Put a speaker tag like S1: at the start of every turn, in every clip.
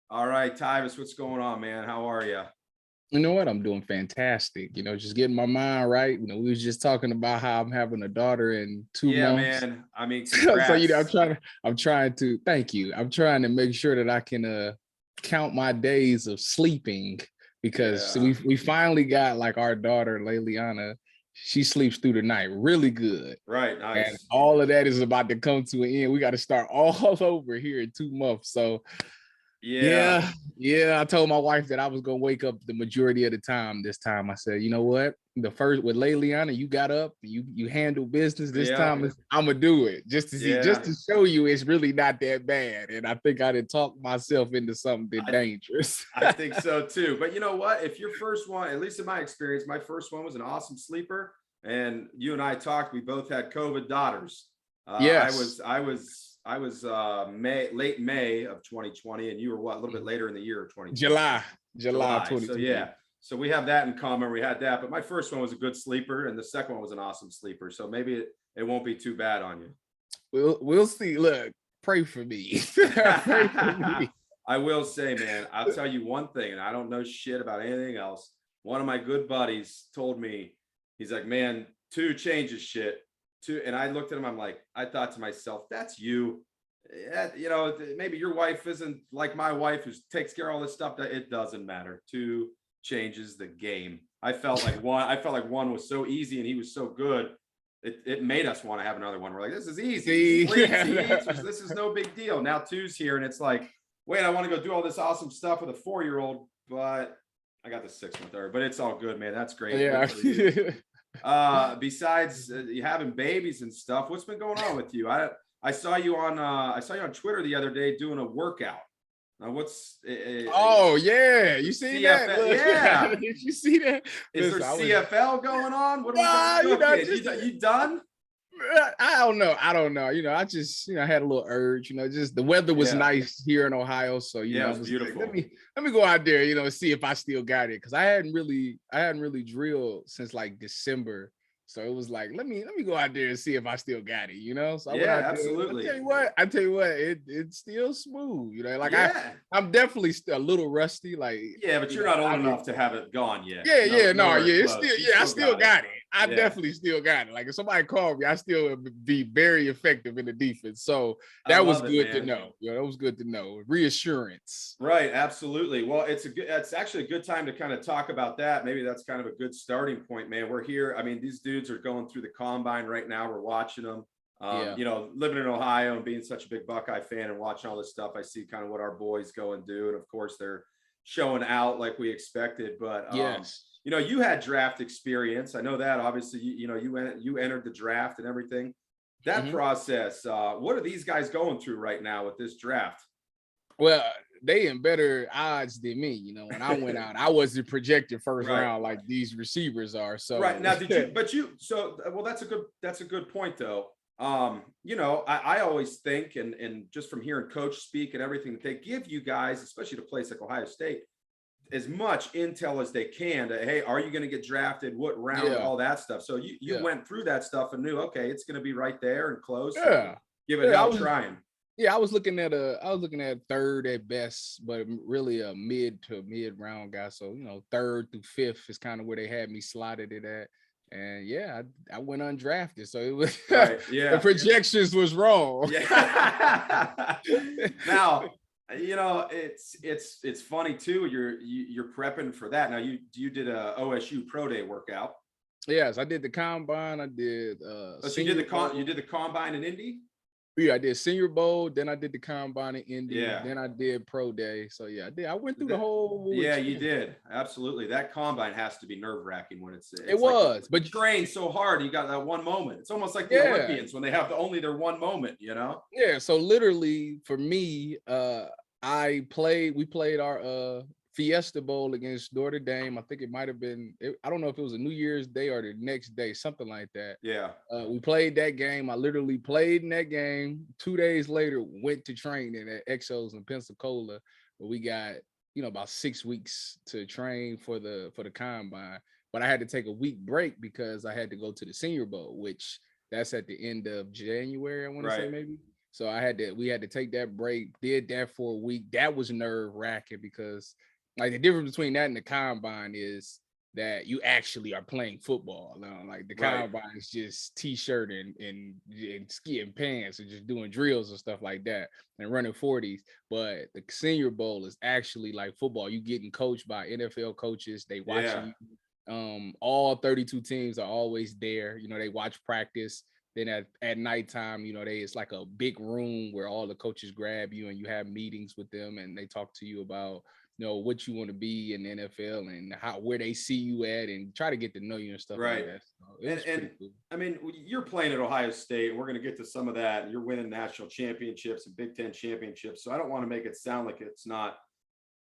S1: All right, Tyvis, what's going on, man? How are you?
S2: You know what? I'm doing fantastic. Just getting my mind right. We was just talking about how I'm having a daughter in two
S1: Yeah,
S2: months.
S1: man. I mean,
S2: So I'm
S1: congrats.
S2: trying to thank you. I'm trying to make sure that I can count my days of sleeping because
S1: Yeah.
S2: we finally got like our daughter, Leliana. She sleeps through the night really good.
S1: Right.
S2: And
S1: Nice.
S2: all of that is about to come to an end. We got to start all over here in 2 months. So
S1: Yeah.
S2: yeah. I told my wife that I was gonna wake up the majority of the time this time. I said, you know what? The first with Leliana, you got up, you handle business. This
S1: Yeah.
S2: time I'm gonna do it just to see, just
S1: Yeah.
S2: to show you it's really not that bad. And I think I did talk myself into something
S1: I
S2: dangerous.
S1: I think so too. But you know what? If your first one, at least in my experience, my first one was an awesome sleeper. And you and I talked, we both had COVID daughters.
S2: Yes.
S1: I was late May of 2020, and you were what, a little bit later in the year of 2020.
S2: July, July
S1: July. So
S2: 2020.
S1: yeah. So we have that in common. We had that, but my first one was a good sleeper, and the second one was an awesome sleeper. So maybe it won't be too bad on you.
S2: We'll see. Look, pray for me. Pray for me.
S1: I will say, man, I'll tell you one thing, and I don't know shit about anything else. One of my good buddies told me, he's like, man, two changes shit. Two, and I looked at him, I'm like, I thought to myself, that's you. Yeah, maybe your wife isn't like my wife who takes care of all this stuff. That it doesn't matter. Two changes the game. I felt like one was so easy and he was so good. It made us want to have another one. We're like, this is easy. He
S2: See,
S1: sleeps, he eats. This is no big deal. Now two's here, and it's like, wait, I want to go do all this awesome stuff with a 4-year-old, but I got the 6 with her. But it's all good, man. That's great.
S2: yeah.
S1: Good for you. Besides you having babies and stuff, what's been going on with you? I saw you on Twitter the other day doing a workout. Now what's
S2: Oh yeah, you see that?
S1: CFL?
S2: Look,
S1: Yeah.
S2: did you see that?
S1: Is there
S2: Listen,
S1: CFL going on? What are
S2: nah,
S1: we cooking? You done?
S2: I don't know. I don't know. I just, I had a little urge. Just the weather was
S1: Yeah.
S2: nice here in Ohio, so
S1: Yeah, it
S2: I
S1: was
S2: was
S1: beautiful.
S2: like, let me go out there, see if I still got it, because I hadn't really drilled since like December. So it was like, let me go out there and see if I still got it. So I went
S1: Yeah,
S2: out there.
S1: absolutely.
S2: I tell you what, it's still smooth. Like
S1: Yeah.
S2: I'm definitely still a little rusty. Like,
S1: Yeah, but you're not old enough to have it gone yet.
S2: yeah, no,
S1: Nowhere
S2: yeah, it's
S1: close.
S2: still,
S1: You
S2: I still got it. I
S1: Yeah.
S2: definitely still got it. Like if somebody called me, I still would be very effective in the defense. So
S1: I
S2: that was
S1: love it,
S2: good to
S1: man.
S2: know. That was good to know. Reassurance.
S1: Right, absolutely. Well, it's actually a good time to kind of talk about that. Maybe that's kind of a good starting point, man. We're here. I mean, these dudes are going through the combine right now. We're watching them.
S2: Yeah.
S1: Living in Ohio and being such a big Buckeye fan and watching all this stuff, I see kind of what our boys go and do. And of course, they're showing out like we expected. But
S2: Yes.
S1: you had draft experience. I know that. Obviously, you entered the draft and everything. That process. What are these guys going through right now with this draft?
S2: Well, they in better odds than me. When I went out, I was the projected first
S1: Right.
S2: round like these receivers are. So
S1: right now, that's a good point though. I always think, and just from hearing coach speak and everything, that they give you guys, especially to a place like Ohio State, as much intel as they can to, hey, are you going to get drafted? What round?
S2: Yeah.
S1: All that stuff. So you went through that stuff and knew, okay, it's going to be right there and close.
S2: Yeah.
S1: So give it hell trying.
S2: Yeah, I was looking at third at best, but really a mid round guy. So, third through fifth is kind of where they had me slotted it at. And yeah, I went undrafted. So it was
S1: right. Yeah.
S2: The projections was wrong.
S1: Yeah. Now, it's funny too. You're prepping for that. Now you did a OSU Pro Day workout.
S2: Yes, I did the combine. I did
S1: so you did the combine in Indy?
S2: Yeah, I did Senior Bowl, then I did the combine in Indy, then I did Pro Day. So yeah, I did. I went through the whole.
S1: Yeah, you did. Absolutely. That combine has to be nerve-wracking when it's
S2: it was,
S1: like,
S2: but
S1: you train so hard, you got that one moment. It's almost like the Olympians when they have only their one moment,
S2: Yeah. So literally for me, we played our Fiesta Bowl against Notre Dame. I think it might have been, I don't know if it was a New Year's Day or the next day, something like that.
S1: Yeah.
S2: We played that game. I literally played in that game. 2 days later, went to training at Exos in Pensacola, where we got, about 6 weeks to train for the combine. But I had to take a week break because I had to go to the Senior Bowl, which that's at the end of January, I want to say maybe. So we had to take that break, did that for a week. That was nerve wracking because like the difference between that and the combine is that you actually are playing football. Like the combine is just t-shirt and ski and pants and just doing drills and stuff like that and running 40s. But the Senior Bowl is actually like football. You getting coached by NFL coaches. They watching you. All 32 teams are always there. They watch practice. Then at nighttime, it's like a big room where all the coaches grab you and you have meetings with them and they talk to you about what you want to be in the NFL and where they see you at and try to get to know you and stuff like that. So
S1: and
S2: cool.
S1: I mean, you're playing at Ohio State, and we're going to get to some of that. And you're winning national championships and Big Ten championships. So I don't want to make it sound like it's not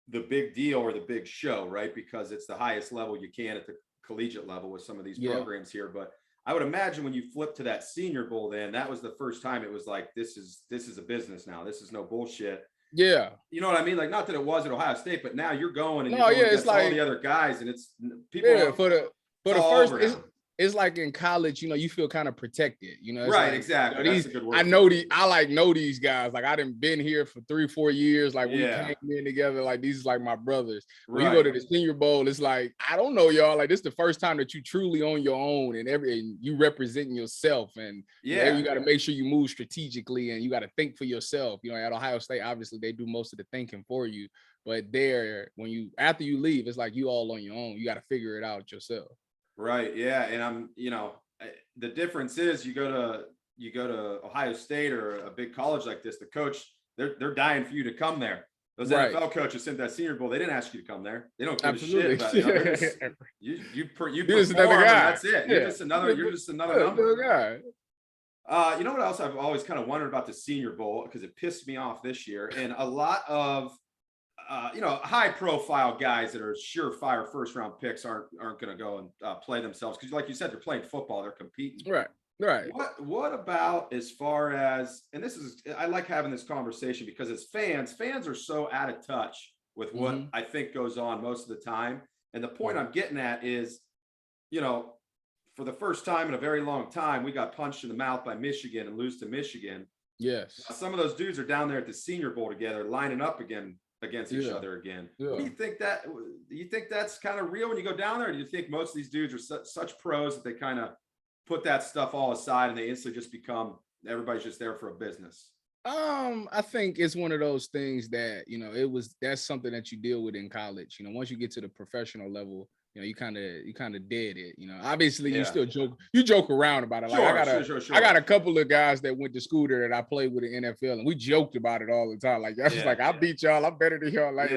S1: the big deal or the big show, right? Because it's the highest level you can at the collegiate level with some of these programs here. But I would imagine when you flip to that Senior Bowl, then that was the first time it was like, this is a business now. This is no bullshit.
S2: Yeah.
S1: You know what I mean? Like, not that it was at Ohio State, but now you're going and
S2: it's like
S1: all the other guys, and it's people.
S2: For the first, it's like in college, you feel kind of protected, it's
S1: right?
S2: like,
S1: exactly. That's a good word.
S2: I know these guys. Like I done been here for 3-4 years. Like we came in together. Like these is like my brothers. When you go to the Senior Bowl, it's like I don't know y'all. Like this is the first time that you truly on your own and you representing yourself. And you got to make sure you move strategically and you got to think for yourself. At Ohio State, obviously they do most of the thinking for you. But there, after you leave, it's like you all on your own. You got to figure it out yourself.
S1: Right. Yeah. And I'm, the difference is you go to Ohio State or a big college like this, the coach, they're dying for you to come there. Those NFL coaches sent that Senior Bowl. They didn't ask you to come there. They don't give a shit about it. You perform, and that's it. You're just another number guy. You know what else I've always kind of wondered about the Senior Bowl, because it pissed me off this year, and a lot of high profile guys that are surefire first round picks aren't going to go and play themselves, because like you said, they're playing football, they're competing. Right. What about as far as, and this is, I like having this conversation because as fans are so out of touch with what I think goes on most of the time. And the point I'm getting at is, for the first time in a very long time, we got punched in the mouth by Michigan and lose to Michigan. Yes. Some of those dudes are down there at the Senior Bowl together, lining up against each other again. What do you think that's kind of real when you go down there? Or do you think most of these dudes are such pros that they kind of put that stuff all aside and they instantly just become, everybody's just there for a business?
S2: I think it's one of those things that, that's something that you deal with in college. Once you get to the professional level, you kind of dead it. Obviously you still joke around about it. Like I got a couple of guys that went to school there that I played with in NFL, and we joked about it all the time. Like that's just like, I beat y'all, I'm better than y'all. Like,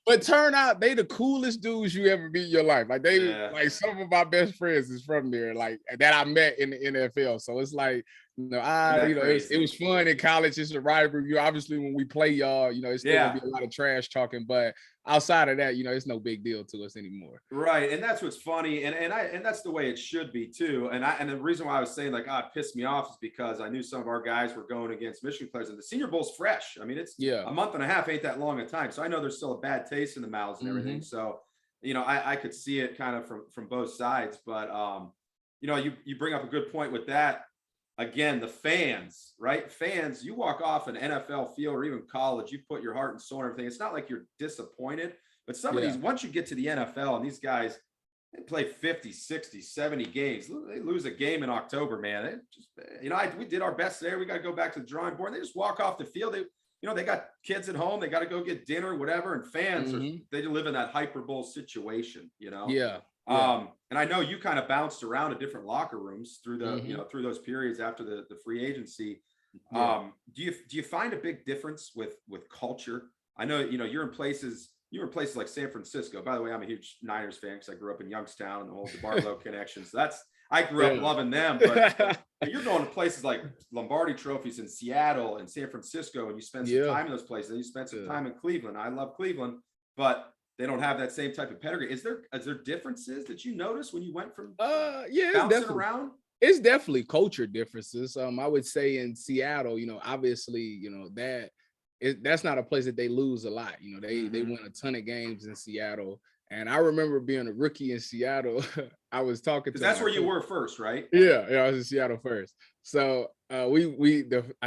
S2: but turn out they the coolest dudes you ever meet in your life. Like like some of my best friends is from there, like that I met in the NFL. So it's like, it was fun in college. It's a rivalry. Obviously, when we play y'all, it's still gonna be a lot of trash talking. But outside of that, it's no big deal to us anymore.
S1: Right, and that's what's funny, and that's the way it should be too. And the reason why I was saying like, it pissed me off is because I knew some of our guys were going against Michigan players, and the Senior Bowl's fresh. I mean, it's a month and a half, ain't that long a time. So I know there's still a bad taste in the mouths and everything. So I could see it kind of from both sides. But you bring up a good point with that. Again, the fans, right? Fans, you walk off an NFL field or even college, you put your heart and soul and everything. It's not like you're disappointed, but some of these, once you get to the NFL and these guys, they play 50, 60, 70 games. They lose a game in October, man. It just, we did our best there. We got to go back to the drawing board. They just walk off the field. They got kids at home. They got to go get dinner, whatever. And fans, they live in that Hyper Bowl situation, and I know you kind of bounced around to different locker rooms through the, through those periods after the free agency. Do you find a big difference with culture? I know, you're in places like San Francisco. By the way, I'm a huge Niners fan because I grew up in Youngstown and the whole DeBartolo connection. So I grew up loving them, but you're going to places like Lombardi trophies in Seattle and San Francisco, and you spend some time in those places, and you spent some time in Cleveland. I love Cleveland, but they don't have that same type of pedigree. Is there differences that you noticed when you went from bouncing around?
S2: It's definitely culture differences. I would say in Seattle, obviously, that's not a place that they lose a lot. They win a ton of games in Seattle. And I remember being a rookie in Seattle. I was talking to
S1: Because that's
S2: my
S1: where you
S2: coach.
S1: were first, right?
S2: Yeah, I was in Seattle first. So I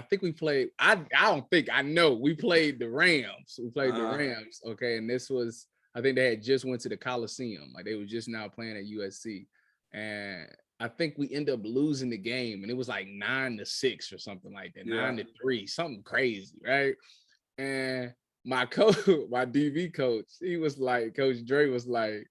S2: think we played. I don't think I know. We played the Rams. We played the Rams. Okay, and this was, I think they had just went to the Coliseum. Like they were just now playing at USC, and I think we ended up losing the game, and it was like 9-6 or something like that,
S1: Yeah.
S2: 9-3, something crazy, right? And my coach, my DV coach, he was like, Coach Dre was like,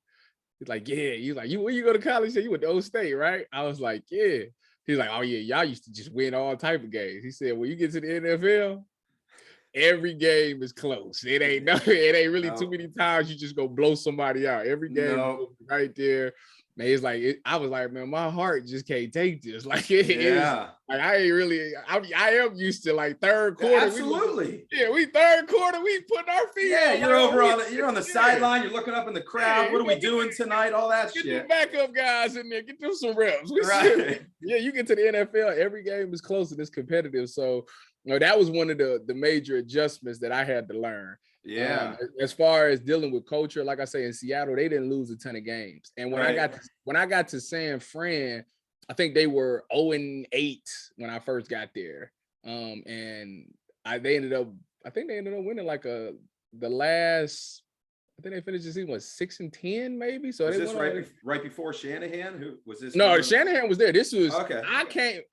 S2: he's like, yeah. He's like, you where you go to college? You went to Old State, right? I was like, yeah. He's like, oh yeah, y'all used to just win all type of games. He said, when you get to the NFL, every game is close. It ain't really too many times you just go blow somebody out. Every game is right there. Man, it's like I was like, man, my heart just can't take this. Like it is like I ain't really. I am used to like third quarter.
S1: Absolutely.
S2: We third quarter. We putting our feet.
S1: Yeah, you're over you're on the sideline. You're looking up in the crowd. What are we doing tonight? All that shit.
S2: Get the backup guys in there. Get them some reps.
S1: Right.
S2: Yeah, you get to the NFL. Every game is close and it's competitive. So, that was one of the major adjustments that I had to learn.
S1: Yeah.
S2: As far as dealing with culture, like I say, in Seattle, they didn't lose a ton of games. And when I got to San Fran, I think they were 0-8 when I first got there. And they ended up winning like the last. I think they finished the season 6-10, maybe. So
S1: was
S2: they
S1: this right before Shanahan? Who was this?
S2: No, Shanahan was there. This was
S1: okay.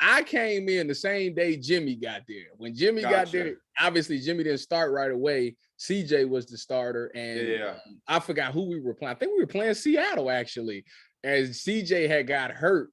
S2: I came in the same day Jimmy got there. When Jimmy got there, obviously Jimmy didn't start right away. CJ was the starter, and I forgot who we were playing. I think we were playing Seattle actually, as CJ had got hurt.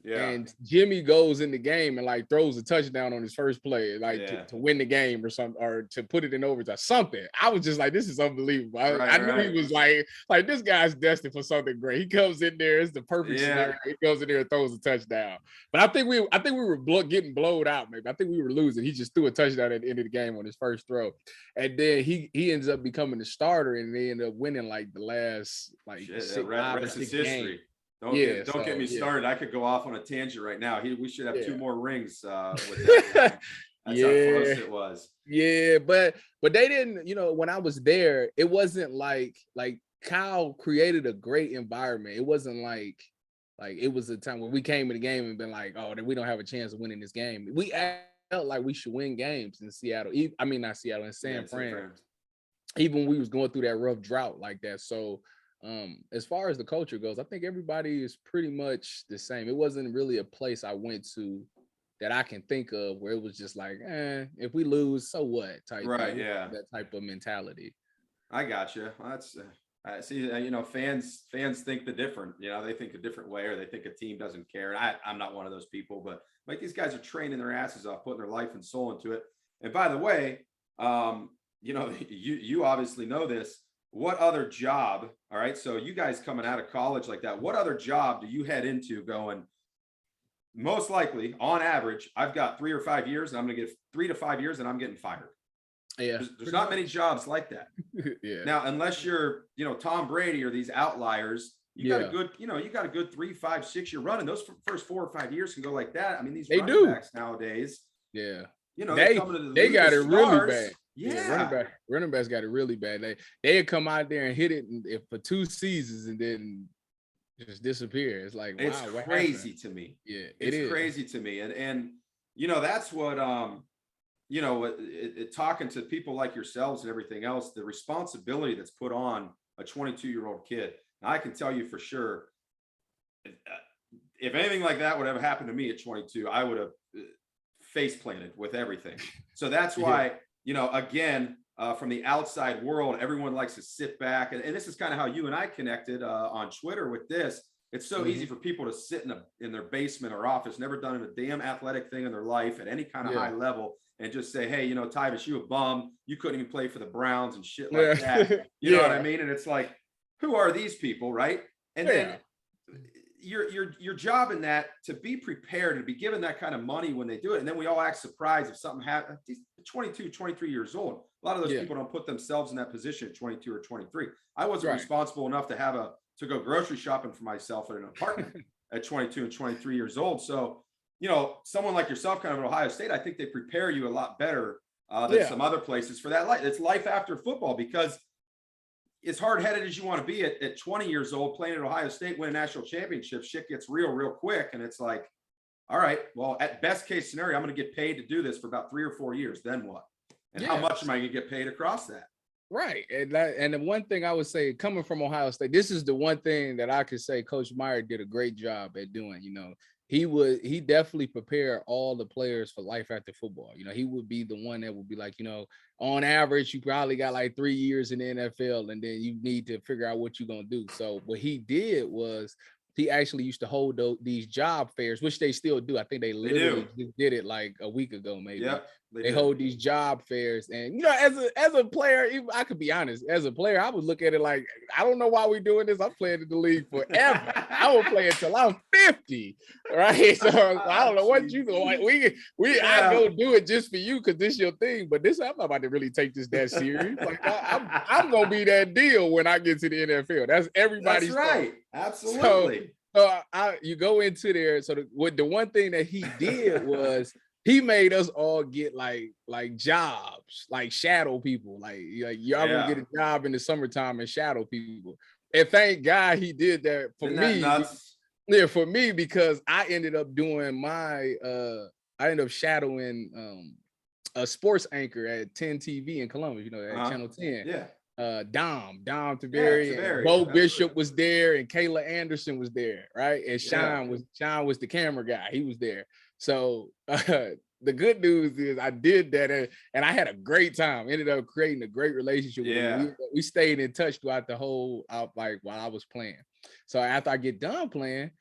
S2: Yeah. And Jimmy goes in the game and like throws a touchdown on his first play, like to win the game or something, or to put it in overtime, something. I was just like, this is unbelievable. I knew he was like this guy's destined for something great. He comes in there, it's the perfect scenario. He goes in there and throws a touchdown. But I think we were getting blowed out. Maybe I think we were losing. He just threw a touchdown at the end of the game on his first throw, and then he ends up becoming the starter, and they end up winning like the last like 5 or 6 games.
S1: Don't get me started. I could go off on a tangent right now. We should have 2 more rings with that. That's how close it was.
S2: Yeah, but they didn't, when I was there, it wasn't like Kyle created a great environment. It wasn't like it was a time when we came in the game and been like, oh, we don't have a chance of winning this game. We felt like we should win games in Seattle. I mean, not Seattle, in San Fran. Even when we was going through that rough drought like that. So as far as the culture goes, I think everybody is pretty much the same. It wasn't really a place I went to that I can think of where it was just like, if we lose, so what? Type thing. That type of mentality.
S1: I got you. That's see, fans think the different. They think a different way, or they think a team doesn't care. And I'm not one of those people, but like these guys are training their asses off, putting their life and soul into it. And by the way, you obviously know this. What other job, all right, so you guys coming out of college like that, what other job do you head into going, most likely, on average, I've got 3 or 5 years, and I'm going to get 3 to 5 years, and I'm getting fired?
S2: Yeah.
S1: There's not many jobs like that. Now, unless you're, Tom Brady or these outliers, you got a good 3, 5, 6 year run, and those first 4 or 5 years can go like that. I mean, these running backs nowadays, they
S2: got it really bad.
S1: Yeah,
S2: running backs got it really bad. They come out there and hit it for 2 seasons and then just disappear. It's like, wow,
S1: it's crazy to me.
S2: Yeah,
S1: it's crazy to me, and that's what talking to people like yourselves and everything else, the responsibility that's put on a 22-year-old kid. Now, I can tell you for sure, if anything like that would have happened to me at 22, I would have face planted with everything. So that's why. Again, from the outside world, everyone likes to sit back. And this is kind of how you and I connected on Twitter with this. It's so easy for people to sit in their basement or office, never done a damn athletic thing in their life at any kind of high level, and just say, hey, Tyvis, you a bum. You couldn't even play for the Browns and shit like that. You know what I mean? And it's like, who are these people, right? And then your job in that, to be prepared, to be given that kind of money when they do it. And then we all act surprised if something happens. 22, 23 years old. A lot of those people don't put themselves in that position at 22 or 23. I wasn't responsible enough to to go grocery shopping for myself in an apartment at 22 and 23 years old. So, someone like yourself, kind of at Ohio State, I think they prepare you a lot better than some other places for that life. It's life after football, because as hard-headed as you want to be at 20 years old, playing at Ohio State, winning national championship, shit gets real quick. And it's like, all right, well, at best case scenario, I'm going to get paid to do this for about 3 or 4 years. Then what? And how much am I going to get paid across that?
S2: Right. And the one thing I would say, coming from Ohio State, this is the one thing that I could say Coach Meyer did a great job at doing. You know, he definitely prepared all the players for life after football. You know, he would be the one that would be like, you know, on average, you probably got like 3 years in the NFL, and then you need to figure out what you're going to do. So what he did was he actually used to hold these job fairs, which they still do. I think they literally just did it like a week ago, maybe.
S1: Yep,
S2: they hold these job fairs, and you know, as a player, even I could be honest, as a player, I would look at it like, I don't know why we're doing this. I'm playing in the league forever. I will play until I'm 50, right? So I don't know what you go like. I go do it just for you because this your thing, but this, I'm not about to really take this that serious. Like I'm gonna be that deal when I get to the NFL. That's everybody's.
S1: That's right. Absolutely.
S2: So you go into there. So the one thing that he did was he made us all get like jobs, like shadow people. Like y'all gonna get a job in the summertime and shadow people. And thank God he did that for me. Yeah, for me, because I ended up doing I ended up shadowing a sports anchor at 10 TV in Columbus, you know, at Channel 10.
S1: Yeah.
S2: Dom Taveri, Bo Bishop was there, and Kayla Anderson was there, right? And Sean was the camera guy. He was there. So the good news is I did that, and I had a great time. Ended up creating a great relationship with him. We stayed in touch throughout the whole like while I was playing. So after I get done playing,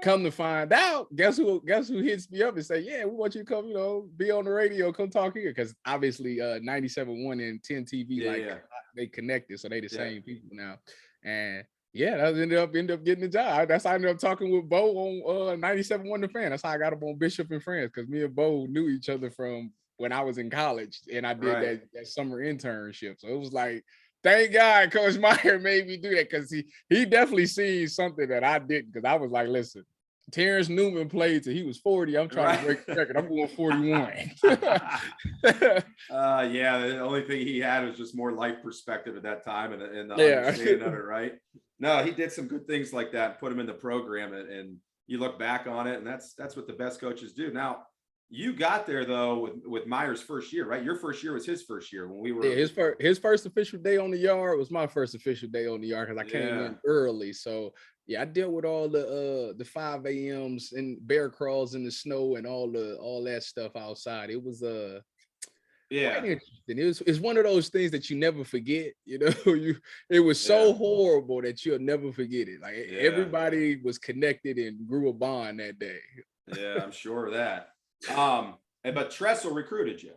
S2: come to find out, guess who hits me up and say, yeah, we want you to come, you know, be on the radio, come talk here. Because obviously 97.1 and 10 TV, they connected, so they the same people now. And that ended up getting the job. That's how I ended up talking with Bo on 97.1 The Fan. That's how I got up on Bishop and Friends, because me and Bo knew each other from when I was in college, and I did that summer internship. So it was like, thank God Coach Meyer made me do that, because he definitely sees something that I didn't, because I was like, listen, Terrence Newman played till he was 40. I'm trying to break the record. I'm going 41.
S1: The only thing he had was just more life perspective at that time and the understanding of it, right? No, he did some good things like that, put him in the program, and you look back on it, and that's what the best coaches do. Now, you got there though with Meyer's first year, right? Your first year was his first year when we were.
S2: Yeah, his first official day on the yard was my first official day on the yard, because I came in early. So I dealt with all the 5 a.m.s and bear crawls in the snow and all that stuff outside. It was quite interesting. It's one of those things that you never forget. You know, it was so horrible that you'll never forget it. Like everybody was connected and grew a bond that day.
S1: Yeah, I'm sure of that. But Tressel recruited you.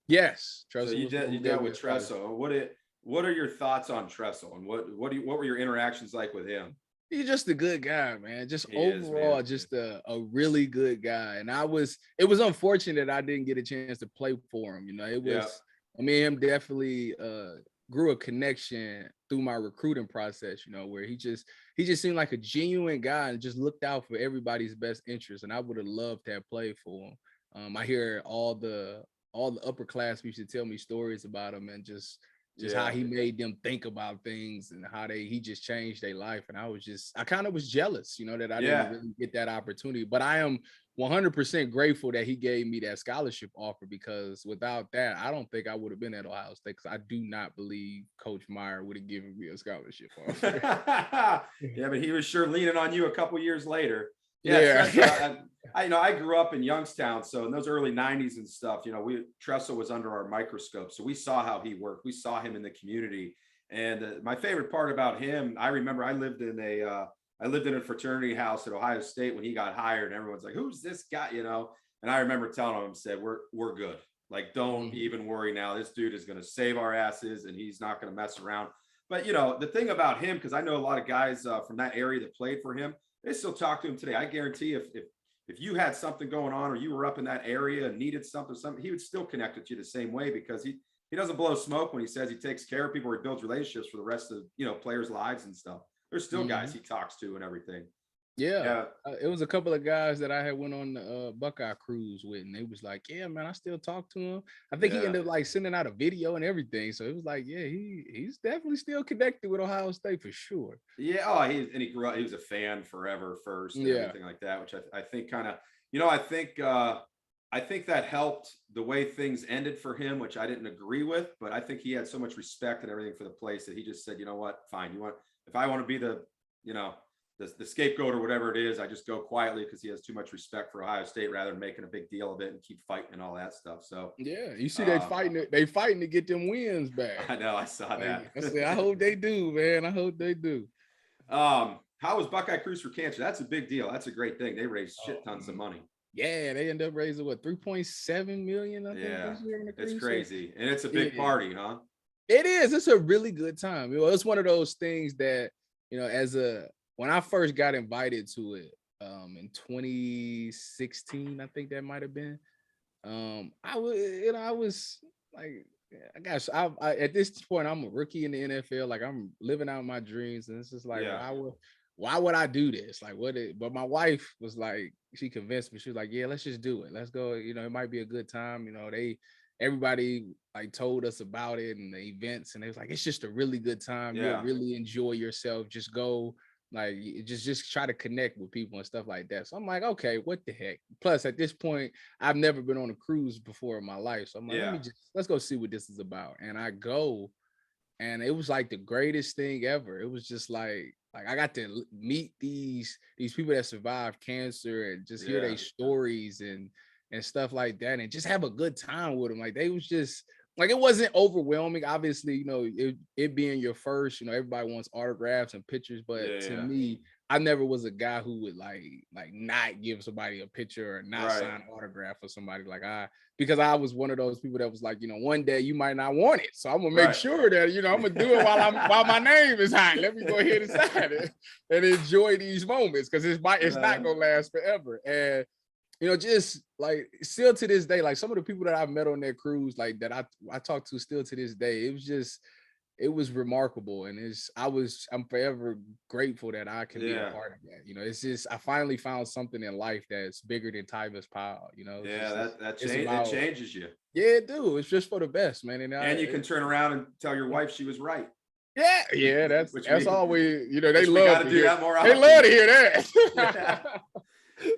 S2: Yes,
S1: Tressel. So you dealt with Tressel. What are your thoughts on Tressel, and what were your interactions like with him?
S2: He's just a good guy, man. Just overall, just a really good guy. And it was unfortunate that I didn't get a chance to play for him. You know, it was me and him definitely grew a connection through my recruiting process, you know, where he just seemed like a genuine guy and just looked out for everybody's best interest. And I would have loved to have played for him. I hear all the upperclassmen used to tell me stories about him, and just how he made them think about things, and how he just changed their life. And I kind of was jealous, you know, that I didn't really get that opportunity. But I am 100% grateful that he gave me that scholarship offer, because without that, I don't think I would have been at Ohio State, because I do not believe Coach Meyer would have given me a scholarship offer.
S1: But he was sure leaning on you a couple years later. I grew up in Youngstown, so in those early 90s and stuff, you know, Tressel was under our microscope, so we saw how he worked. We saw him in the community, and my favorite part about him, I remember I lived in a fraternity house at Ohio State when he got hired, and everyone's like, "Who's this guy?" You know, and I remember telling him, "said We're good. Like, don't even worry now. This dude is going to save our asses, and he's not going to mess around." But you know, the thing about him, because I know a lot of guys from that area that played for him, they still talk to him today. I guarantee if you had something going on, or you were up in that area and needed something, he would still connect with you the same way, because he doesn't blow smoke when he says he takes care of people, or he builds relationships for the rest of, you know, players' lives and stuff. There's still guys he talks to and everything.
S2: Yeah, it was a couple of guys that I had went on the Buckeye cruise with, and they was like, "Yeah, man, I still talk to him." I think he
S1: Yeah.
S2: ended up like sending out a video and everything, so it was like, yeah, he's definitely still connected with Ohio State for sure.
S1: Yeah. Oh, he grew up. He was a fan forever, first, and
S2: Yeah,
S1: everything like that, which I think kind of, I think that helped the way things ended for him, which I didn't agree with. But I think he had so much respect and everything for the place that he just said, you know what, fine. If I want to be you know, the scapegoat or whatever it is, I just go quietly because he has too much respect for Ohio State rather than making a big deal of it and keep fighting and all that stuff. So
S2: yeah. You see,
S1: um,
S2: they fighting to get them wins back.
S1: I know I saw
S2: Like,
S1: that.
S2: I said, I hope they do, man. I hope they do.
S1: How was Buckeye Cruise for Cancer? That's a big deal. That's a great thing. They raised shit tons of money.
S2: Yeah, they end up raising what 3.7 million, I think,
S1: Yeah,
S2: this year in the
S1: it's
S2: cruise.
S1: crazy, and it's a big party, huh?
S2: It is. It's a really good time. It's one of those things that, when I first got invited to it, in 2016, I think that might have been. I was like, yeah, gosh, I at this point I'm a rookie in the NFL. Like, I'm living out my dreams, and it's just like,
S1: Yeah,
S2: why would I do this? Like, but my wife was like, she convinced me. She was like, yeah, let's just do it. Let's go. It might be a good time. Everybody like told us about it and the events, and it was like, it's just a really good time. You'll
S1: yeah,
S2: really enjoy yourself. Just go. Like, just try to connect with people and stuff like that. So I'm like, okay, what the heck? Plus, at this point, I've never been on a cruise before in my life. So I'm like,
S1: yeah,
S2: let's go see what this is about. And I go, and it was like the greatest thing ever. It was just like I got to meet these people that survived cancer and just hear
S1: yeah,
S2: their stories and stuff like that, and just have a good time with them. Like, they was just like, it wasn't overwhelming. Obviously, it being your first, everybody wants autographs and pictures, but to
S1: yeah.
S2: me, I never was a guy who would like not give somebody a picture or not
S1: Right.
S2: sign an autograph for somebody. Because I was one of those people that was like, one day you might not want it. So I'm gonna make
S1: Right.
S2: sure that, I'm gonna do it while my name is high. Let me go ahead and sign it and enjoy these moments, because it's not gonna last forever. And just like, still to this day, like, some of the people that I've met on that cruise, like, that I talk to still to this day, it was remarkable. And I'm forever grateful that I can be a
S1: Yeah,
S2: part of that. It's just, I finally found something in life that's bigger than Tyvis Powell.
S1: yeah.
S2: It's
S1: That
S2: about,
S1: changes you,
S2: yeah, dude, it's just for the best, man.
S1: and you can turn around and tell your wife she was right.
S2: Yeah,
S1: which
S2: that's
S1: we
S2: all they
S1: which we
S2: love
S1: got to
S2: to
S1: do
S2: hear.
S1: that more
S2: They
S1: often.
S2: love to hear
S1: Yeah.
S2: that.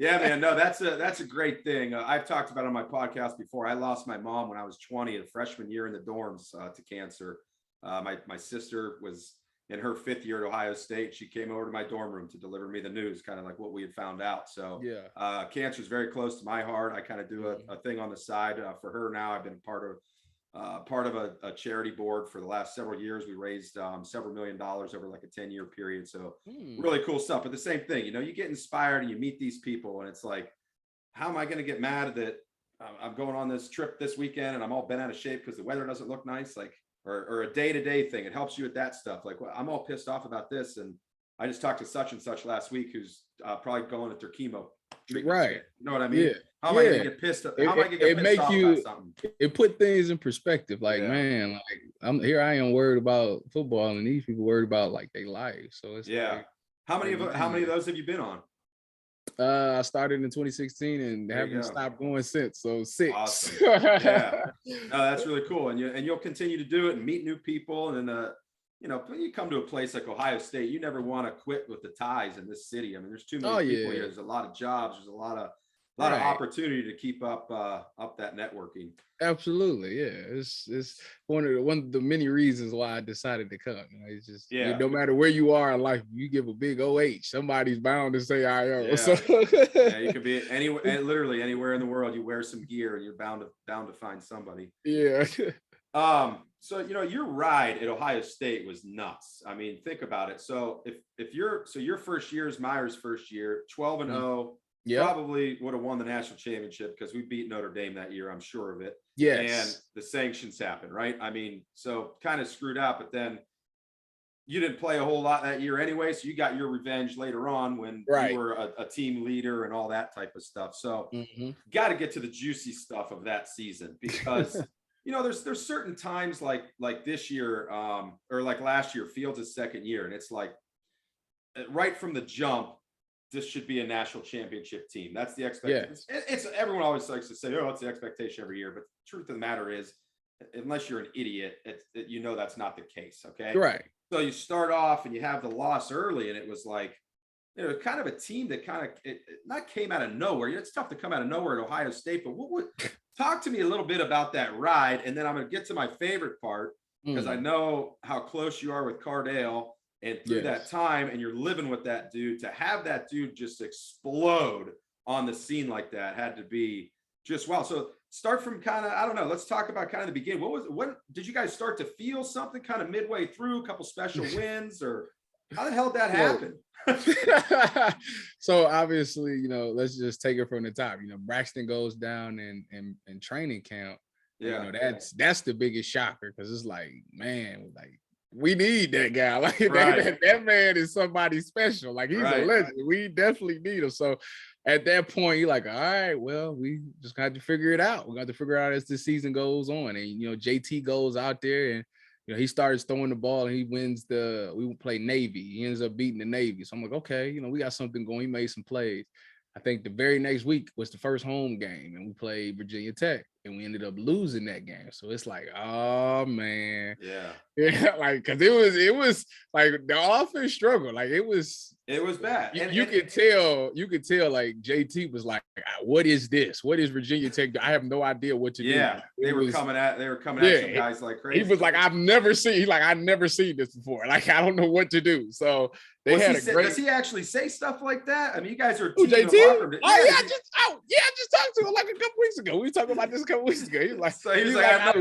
S1: Yeah, man. No, that's a great thing. I've talked about it on my podcast before. I lost my mom when I was 20, a freshman year in the dorms, to cancer. My sister was in her 5th year at Ohio State. She came over to my dorm room to deliver me the news, kind of like what we had found out. So
S2: Yeah.
S1: cancer is very close to my heart. I kind of do a thing on the side for her now. I've been part of a charity board for the last several years. We raised several $1 million over like a 10-year period. So really cool stuff. But the same thing, you get inspired and you meet these people, and it's like, how am I going to get mad that I'm going on this trip this weekend and I'm all bent out of shape because the weather doesn't look nice? Like, or a day-to-day thing. It helps you with that stuff. Like, well, I'm all pissed off about this, and I just talked to such and such last week who's probably going at their chemo treatment.
S2: Right.
S1: You know what I mean?
S2: Yeah.
S1: How am I going to get pissed? How am I going to get pissed off about something?
S2: It put things in perspective. Like,
S1: Yeah.
S2: man, like, I am worried about football, and these people worried about like their life. So it's
S1: Yeah.
S2: like,
S1: how many of those have you been on?
S2: I started in 2016 and
S1: There you
S2: haven't
S1: go.
S2: stopped going since. So 6.
S1: Awesome. Yeah. No, that's really cool. And you'll continue to do it and meet new people. And then when you come to a place like Ohio State, you never want to quit with the ties in this city. I mean, there's too many people here. There's a lot of jobs. There's a lot of opportunity to keep up that networking.
S2: Absolutely, yeah. It's one of the many reasons why I decided to come. It's just, no matter where you are in life, you give a big OH, somebody's bound to say IO.
S1: Yeah.
S2: So
S1: Yeah, you could be anywhere, literally anywhere in the world. You wear some gear, and you're bound to find somebody.
S2: Yeah.
S1: So your ride at Ohio State was nuts. I mean, think about it. So if your first year is Meyer's first year, 12-0.
S2: Yeah,
S1: probably would have won the national championship because we beat Notre Dame that year. I'm sure of it.
S2: Yes.
S1: And the sanctions happened, right? I mean, so kind of screwed out, but then you didn't play a whole lot that year anyway. So you got your revenge later on when you were a team leader and all that type of stuff. So got to get to the juicy stuff of that season, because there's certain times like this year or like last year, Fields' second year, and it's like right from the jump, this should be a national championship team. That's the expectation.
S2: Yes.
S1: It's everyone always likes to say, oh, it's the expectation every year. But the truth of the matter is, unless you're an idiot, that's not the case. Okay.
S2: Right.
S1: So you start off and you have the loss early, and it was like, kind of a team that kind of not came out of nowhere. It's tough to come out of nowhere at Ohio State, but talk to me a little bit about that ride, and then I'm going to get to my favorite part because I know how close you are with Cardale, and through that time, and you're living with that dude. To have that dude just explode on the scene like that had to be just wow. So start from kind of, I don't know. Let's talk about kind of the beginning. What did you guys start to feel something kind of midway through? A couple special wins, or how the hell did that happen?
S2: So obviously, let's just take it from the top. Braxton goes down in training camp.
S1: Yeah,
S2: that's the biggest shocker, because it's like, man, like we need that guy. Like
S1: right.
S2: that man is somebody special. Like he's a legend. We definitely need him. So at that point, you're like, all right, well, we just got to figure it out. We got to figure it out as the season goes on. And JT goes out there and he starts throwing the ball, and he wins we play Navy. He ends up beating the Navy. So I'm like, okay, we got something going. He made some plays. I think the very next week was the first home game, and we played Virginia Tech, and we ended up losing that game. So it's like, oh man. Yeah, like, cause it was like the offense struggled. Like it was
S1: bad.
S2: You could tell like JT was like, what is this? What is Virginia Tech? I have no idea what to do.
S1: Yeah, they were coming at some guys like crazy.
S2: He was like, I've never seen this before. Like, I don't know what to do. So does
S1: he actually say stuff like that? I mean, you guys are
S2: JT? I just talked to him like a couple weeks ago. We were talking about this a couple weeks ago. He's like, I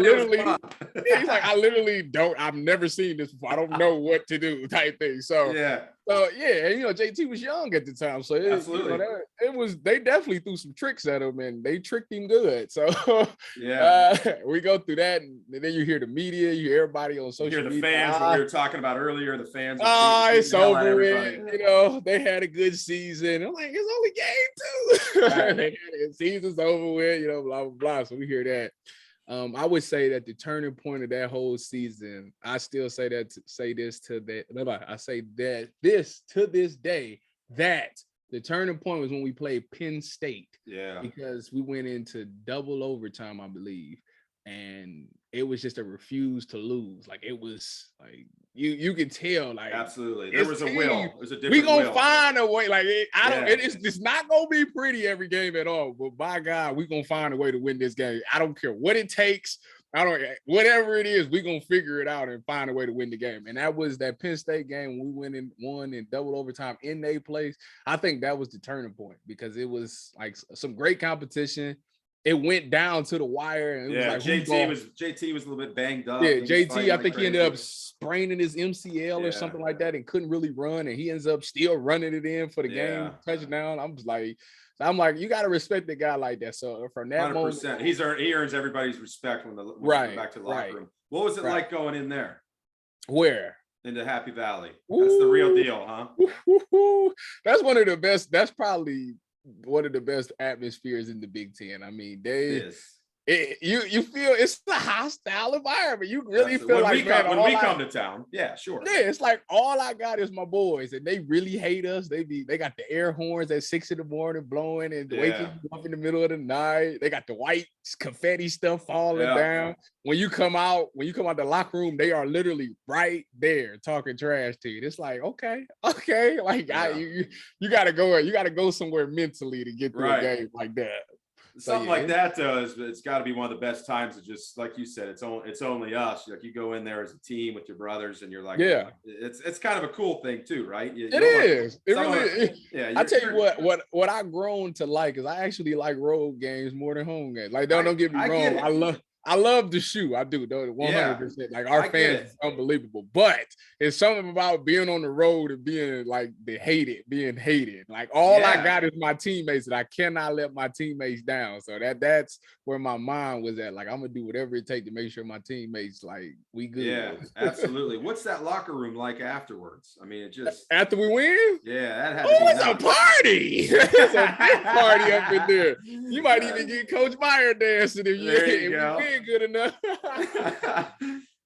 S2: literally don't. I've never seen this before. I don't know what to do, type thing. So
S1: yeah.
S2: And JT was young at the time, so they definitely threw some tricks at him, and they tricked him good. So we go through that, and then you hear the media, you hear everybody on social media.
S1: You hear the fans, what we were talking about earlier. The fans,
S2: it's over with. They had a good season. I'm like, it's only game 2. Season's over with. Blah blah blah. So we hear that. I would say that the turning point of that whole season, I still say this to this day, that the turning point was when we played Penn State.
S1: Yeah.
S2: Because we went into double overtime, I believe. And it was just a refuse to lose. Like it was like you could tell, like
S1: absolutely there was a will. There's a different
S2: we gonna
S1: will.
S2: find a way. Like it's not gonna be pretty every game at all. But by God, we gonna find a way to win this game. I don't care what it takes. Whatever it is, we gonna figure it out and find a way to win the game. And that was that Penn State game. We won in double overtime in their place. I think that was the turning point, because it was like some great competition. It went down to the wire, and it was like
S1: JT was a little bit banged up.
S2: Yeah, JT, I think he ended up spraining his MCL or something like that, and couldn't really run, and he ends up still running it in for the game touchdown. I'm like, you got to respect the guy like that. So from that
S1: 100%,
S2: moment,
S1: he earns everybody's respect when they back to the locker room. What was it like going in there?
S2: Where?
S1: Into Happy Valley. That's the real deal, huh?
S2: That's one of the best. That's probably one of the best atmospheres in the Big Ten. I mean, you feel it's a hostile environment. You really feel like
S1: when we come to town. Yeah, sure.
S2: Yeah, it's like all I got is my boys, and they really hate us. They got the air horns at 6 a.m. blowing and waking you up in the middle of the night. They got the white confetti stuff falling down. When you come out the locker room, they are literally right there talking trash to you. It's like, okay, like you gotta go somewhere mentally to get through a game like that.
S1: Something like that though, it's got to be one of the best times. Of just like you said, it's only us. Like you go in there as a team with your brothers, and you're like, it's kind of a cool thing too, right?
S2: It really. I tell you what I've grown to like is I actually like road games more than home games. Like don't get me wrong, I love the shoe. I do, though, 100%. Like our fans is unbelievable. But it's something about being on the road and being like being hated. Like all I got is my teammates, and I cannot let my teammates down. So that's where my mind was at. Like I'm gonna do whatever it takes to make sure my teammates like we good.
S1: Yeah, absolutely. What's that locker room like afterwards? I mean, it just
S2: after we win?
S1: Yeah, that had to be
S2: it's a party. It's a big party up in there. You might even get Coach Meyer dancing if you go. Good enough.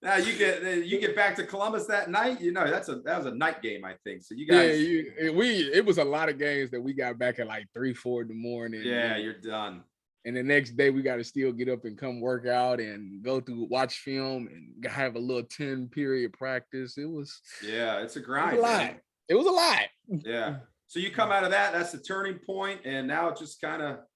S1: Now you get back to Columbus that night. You know, that was a night game, I think. So you guys,
S2: it was a lot of games that we got back at like 3-4 in the morning.
S1: Yeah, you're done.
S2: And the next day we got to still get up and come work out and go through watch film and have a little 10-period practice.
S1: It's a grind.
S2: It was a lot.
S1: Yeah. So you come out of that, that's the turning point, and now it just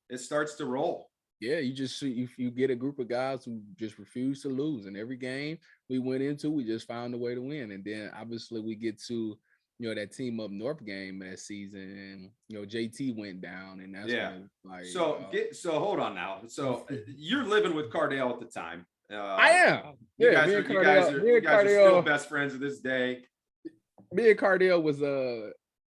S1: it starts to roll.
S2: Yeah, you just see if you get a group of guys who just refuse to lose, and every game we went into, we just found a way to win. And then obviously we get to that team up north game that season, and JT went down, and that's like.
S1: So hold on now. So you're living with Cardale at the time.
S2: I am.
S1: You guys are still best friends to this day.
S2: Me and Cardale was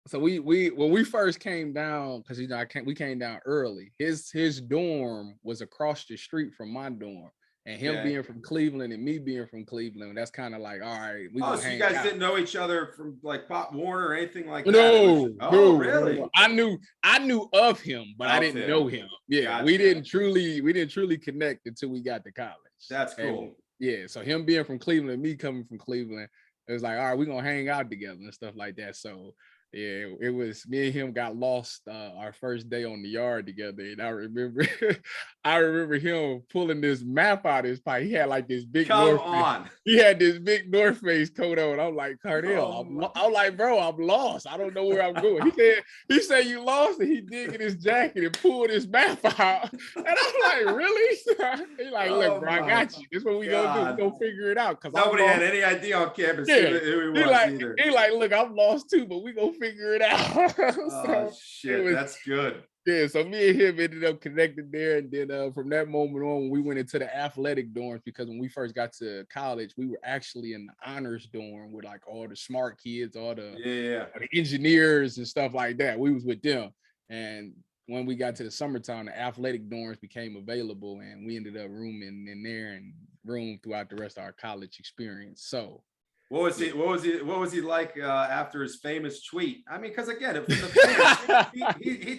S2: so we when we first came down, because we came down early. His dorm was across the street from my dorm, and him being from Cleveland and me being from Cleveland, that's kind of like, all right, we gonna hang out. So you guys
S1: didn't know each other from like Pop Warner or anything like that?
S2: No,
S1: really?
S2: No. I knew of him, but I didn't know him. Yeah, gotcha. We didn't truly connect until we got to college.
S1: That's cool.
S2: And, so him being from Cleveland, me coming from Cleveland, it was like, all right, we're gonna hang out together and stuff like that. So yeah, it was me and him got lost our first day on the yard together. And I remember him pulling this map out of his pocket. He had like this big He had this big North Face coat on. I'm like, Cardale, I'm like, bro, I'm lost. I don't know where I'm going. He said you lost, and he dig in his jacket and pulled his map out. And I'm like, really? He's like, look, bro, I got you. This is what we gonna do. We gonna figure it out. Because
S1: nobody had any idea on campus who he was either.
S2: He like, look, I'm lost too, but we gonna figure it out.
S1: Shit, that's good.
S2: Yeah, so me and him ended up connected there, and then from that moment on, we went into the athletic dorms, because when we first got to college, we were actually in the honors dorm with like all the smart kids, all the engineers and stuff like that. We was with them, and when we got to the summertime, the athletic dorms became available, and we ended up rooming in there and roomed throughout the rest of our college experience. So.
S1: What was he like after his famous tweet? I mean, because again, from the fans, he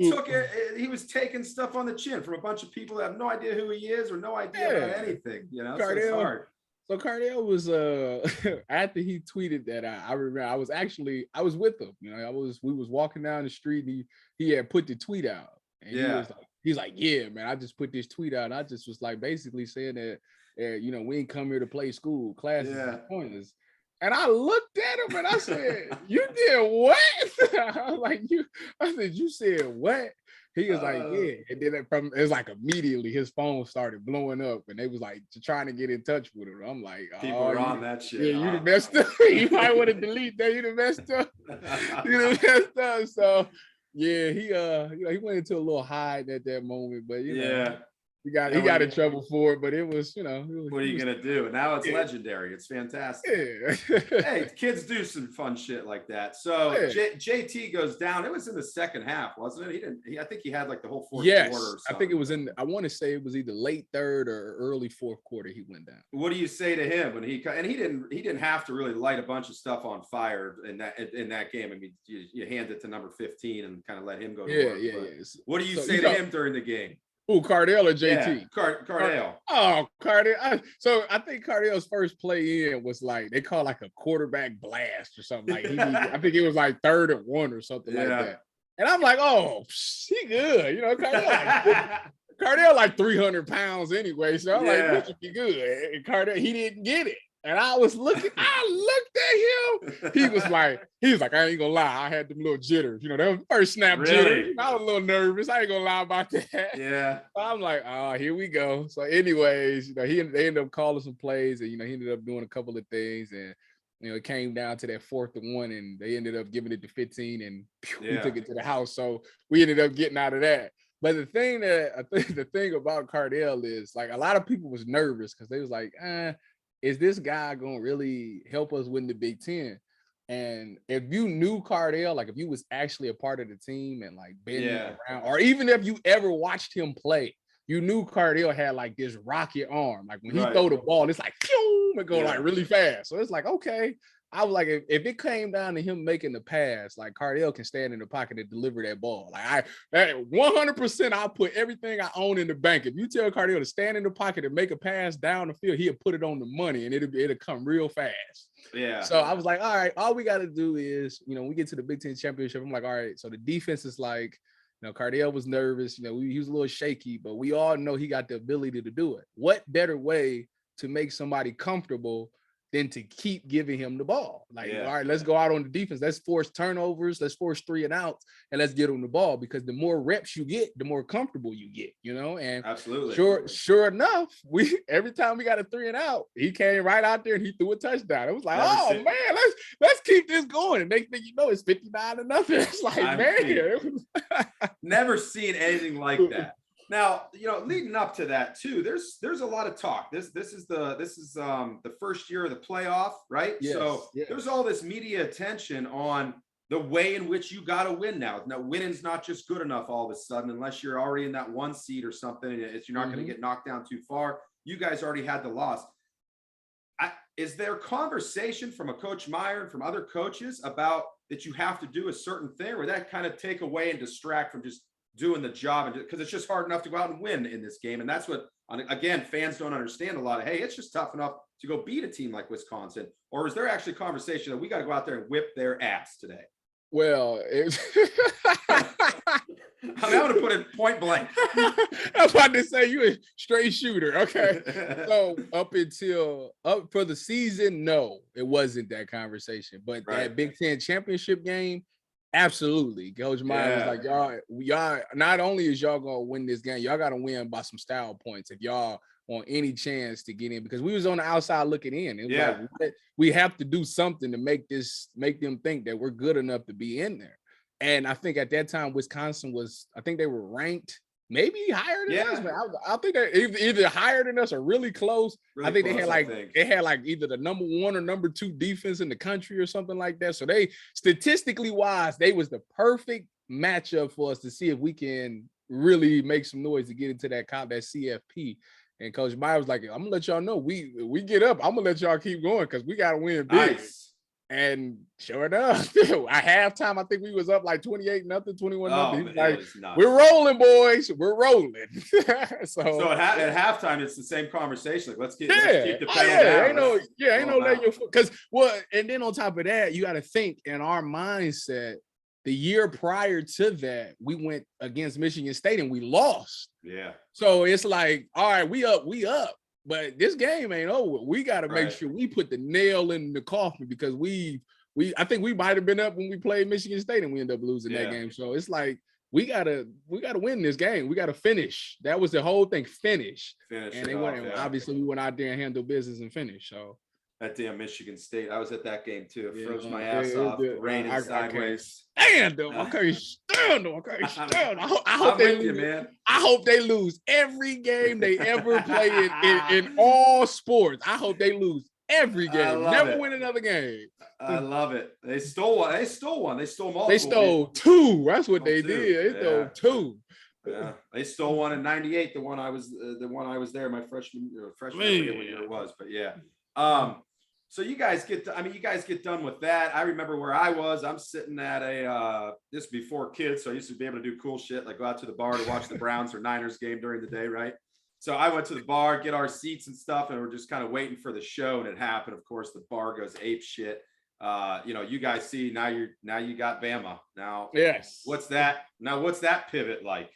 S1: took it. He was taking stuff on the chin from a bunch of people that have no idea who he is or no idea about anything. Cardale, so it's hard.
S2: So Cardale was after he tweeted that, I remember I was with him. We was walking down the street, and he had put the tweet out, and he's like, yeah, man, I just put this tweet out. And I just was like basically saying that. We ain't come here to play school. Classes is pointless. And I looked at him and I said, you did what? I was like, I said, you said what? He was like, yeah. And then it was like immediately his phone started blowing up, and they was like trying to get in touch with him. I'm like,
S1: people are on that shit.
S2: Yeah, you done messed up. You might want to delete that. You done messed up. So yeah, he went into a little hide at that moment, but he got in trouble for it, but it was,
S1: what are you gonna do? Now it's legendary. It's fantastic.
S2: Yeah.
S1: Hey, kids do some fun shit like that. So JT goes down. It was in the second half, wasn't it? I think he had like the whole fourth quarter. Or something.
S2: I think it was I want to say it was either late third or early fourth quarter. He went down.
S1: What do you say to him when he didn't have to really light a bunch of stuff on fire in that game? I mean, you hand it to number 15 and kind of let him go to work. Yeah. What do you say to him during the game?
S2: Who, Cardale or JT?
S1: Yeah, Cardale.
S2: Cardale. So I think Cardale's first play in was like, they call like a quarterback blast or something. Like I think it was like 3rd and 1 or something like that. And I'm like, oh, he good. Cardale like 300 pounds anyway. So I'm like, this should be good. And Cardale, he didn't get it. And I looked at him. He was like, I ain't gonna lie, I had them little jitters. That was first snap jitters. I was a little nervous. I ain't gonna lie about that.
S1: Yeah.
S2: I'm like, here we go. So anyways, they ended up calling some plays, and he ended up doing a couple of things, and it came down to that 4th and 1, and they ended up giving it to 15, and we took it to the house. So we ended up getting out of that. But the thing about Cardale is, like, a lot of people was nervous because they was like, is this guy gonna really help us win the Big Ten? And if you knew Cardale, like if you was actually a part of the team and like been around, or even if you ever watched him play, you knew Cardale had like this rocket arm. Like when he throw the ball, it's like, phew, it go like really fast. So it's like, okay, I was like, if it came down to him making the pass, like Cardale can stand in the pocket and deliver that ball. Like 100%, I'll put everything I own in the bank. If you tell Cardale to stand in the pocket and make a pass down the field, he'll put it on the money and it'll come real fast.
S1: Yeah.
S2: So I was like, all right, all we got to do is, we get to the Big Ten championship. I'm like, all right, so the defense is like, Cardale was nervous. He was a little shaky, but we all know he got the ability to do it. What better way to make somebody comfortable than to keep giving him the ball? Like, all right, let's go out on the defense. Let's force turnovers. Let's force 3 and outs, and let's get him the ball, because the more reps you get, the more comfortable you get, and
S1: absolutely,
S2: sure enough, every time we got a 3 and out, he came right out there and he threw a touchdown. It was like, man, let's keep this going. And next thing you know, it's 59-0. It's like,
S1: never seen anything like that. Now, leading up to that too, there's a lot of talk. This is the first year of the playoff, right?
S2: Yes,
S1: so there's all this media attention on the way in which you got to win now. Now, winning's not just good enough all of a sudden, unless you're already in that 1 seed or something. And you're not going to get knocked down too far. You guys already had the loss. Is there conversation from a Coach Meyer and from other coaches about that you have to do a certain thing, or that kind of take away and distract from just doing the job? And because it's just hard enough to go out and win in this game. And that's what, again, fans don't understand a lot of, hey, it's just tough enough to go beat a team like Wisconsin. Or is there actually conversation that we got to go out there and whip their ass today?
S2: Well,
S1: I'm going to put it point blank.
S2: I was about to say, you a straight shooter. Okay. So up for the season, no, it wasn't that conversation. But that Big Ten championship game, absolutely. Coach Meyer was like, y'all, not only is y'all gonna win this game, y'all gotta win by some style points if y'all want any chance to get in, because we was on the outside looking in. It was like, we have to do something to make them think that we're good enough to be in there. And I think at that time, Wisconsin I think they were ranked maybe higher than us, but I think they either higher than us or really close. Really I think they had like either the number 1 or number 2 defense in the country or something like that. So they, statistically wise, they was the perfect matchup for us to see if we can really make some noise to get into that CFP. And Coach Meyer was like, I'm gonna let y'all know we get up. I'm gonna let y'all keep going because we gotta win big. Nice. And sure enough, at halftime, I think we was up like 28-0, 21-0. He was like, we're rolling, boys. We're rolling. so
S1: at halftime, it's the same conversation. Like, let's keep the pedal down.
S2: Ain't no letting your foot. Because and then on top of that, you got to think in our mindset, the year prior to that, we went against Michigan State and we lost.
S1: Yeah.
S2: So it's like, all right, we up. But this game ain't over. We got to make sure we put the nail in the coffin, because I think we might have been up when we played Michigan State and we ended up losing that game. So it's like we gotta win this game. We gotta finish. That was the whole thing. Finish. And they went. Obviously, we went out there and handled business and finished. So
S1: that damn Michigan State, I was at that game too. It froze my ass off. Raining sideways.
S2: Stand them. I can't stand them. I hope they lose. Man. I hope they lose every game they ever play in all sports. I hope they lose every game. Never win another game.
S1: I love it. They stole one. They stole multiple.
S2: They stole 2. That's what they did. They stole 2.
S1: Yeah, they stole one in '98. The one I was there my freshman year, what year it was, but yeah. So you guys get done with that. I remember where I was. I'm sitting at this before kids, so I used to be able to do cool shit like go out to the bar to watch the Browns or Niners game during the day, right? So I went to the bar, get our seats and stuff, and we're just kind of waiting for the show, and it happened. Of course, the bar goes ape shit. You guys see now you got Bama now.
S2: Yes.
S1: What's that pivot like?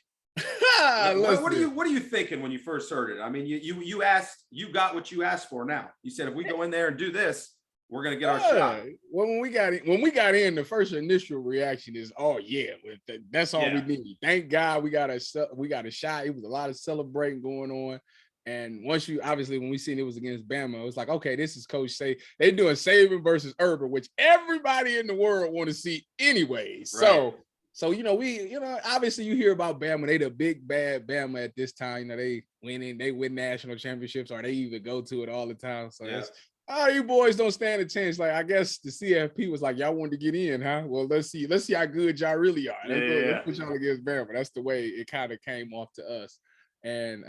S1: What are you thinking when you first heard it? I mean, you got what you asked for. Now you said if we go in there and do this, we're gonna get our shot.
S2: Well, when we got in, the first initial reaction is, oh yeah, that's all we need. Thank God we got a shot. It was a lot of celebrating going on. And once when we seen it was against Bama, it was like, okay, this is Coach Say. They're doing Saban versus Urban, which everybody in the world want to see anyways. Right. So obviously you hear about Bama. They the big bad Bama at this time. They win national championships, or they even go to it all the time. So it's, you boys don't stand a chance. Like, I guess the CFP was like, y'all wanted to get in, huh? Well, let's see how good y'all really are. Let's put y'all against Bama. That's the way it kind of came off to us. And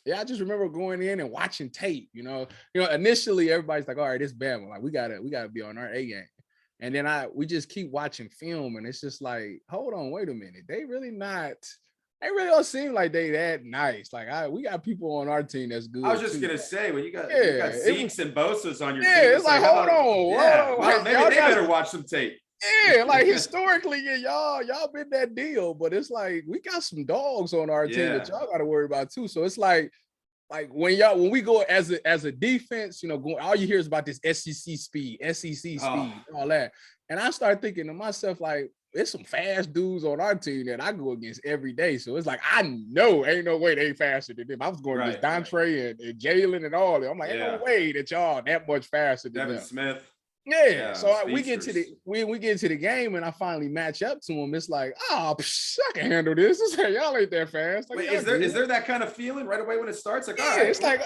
S2: Yeah, I just remember going in and watching tape. Initially everybody's like, all right, it's Bama. Like we gotta be on our A game. And then we just keep watching film, and it's just like, hold on, wait a minute. They really don't seem like they that nice. Like we got people on our team that's good.
S1: I was just
S2: too.
S1: gonna say, when you got
S2: Yeah,
S1: Zeke's and Bosa's on your team,
S2: it's like, hold on.
S1: Well,
S2: Like,
S1: maybe they better watch some tape.
S2: Yeah, like historically, y'all been that deal, but it's like we got some dogs on our team that y'all got to worry about too. So it's like when we go as a defense, all you hear is about this SEC speed, all that. And I start thinking to myself, like, there's some fast dudes on our team that I go against every day. So it's like, I know ain't no way they faster than them. I was going against Dontre and Jalen and all that. I'm like, ain't no way that y'all that much faster than
S1: Devin
S2: them.
S1: Smith.
S2: Yeah, so we get to the game and I finally match up to him. It's like, I can handle this. It's like, y'all ain't that fast. Like,
S1: wait, is there that kind of feeling right away when it starts? Like, all right,
S2: it's like,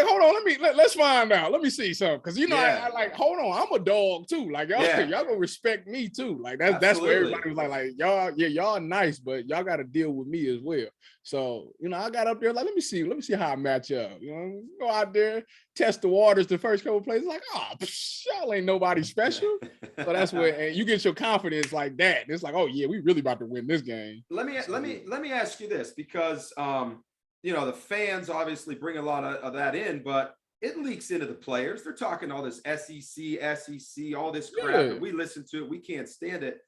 S2: hold on, let's find out. Let me see something, because I like, hold on, I'm a dog too. Like y'all gonna respect me too. Like that's what everybody was like y'all nice, but y'all got to deal with me as well. So I got up there like, let me see how I match up. Go out there, test the waters the first couple of plays. Like, y'all ain't nobody special. So that's where, and you get your confidence like that. It's like, oh yeah, we really about to win this game.
S1: Let me ask you this, because the fans obviously bring a lot of that in, but it leaks into the players. They're talking all this SEC, all this crap, and we listen to it. We can't stand it.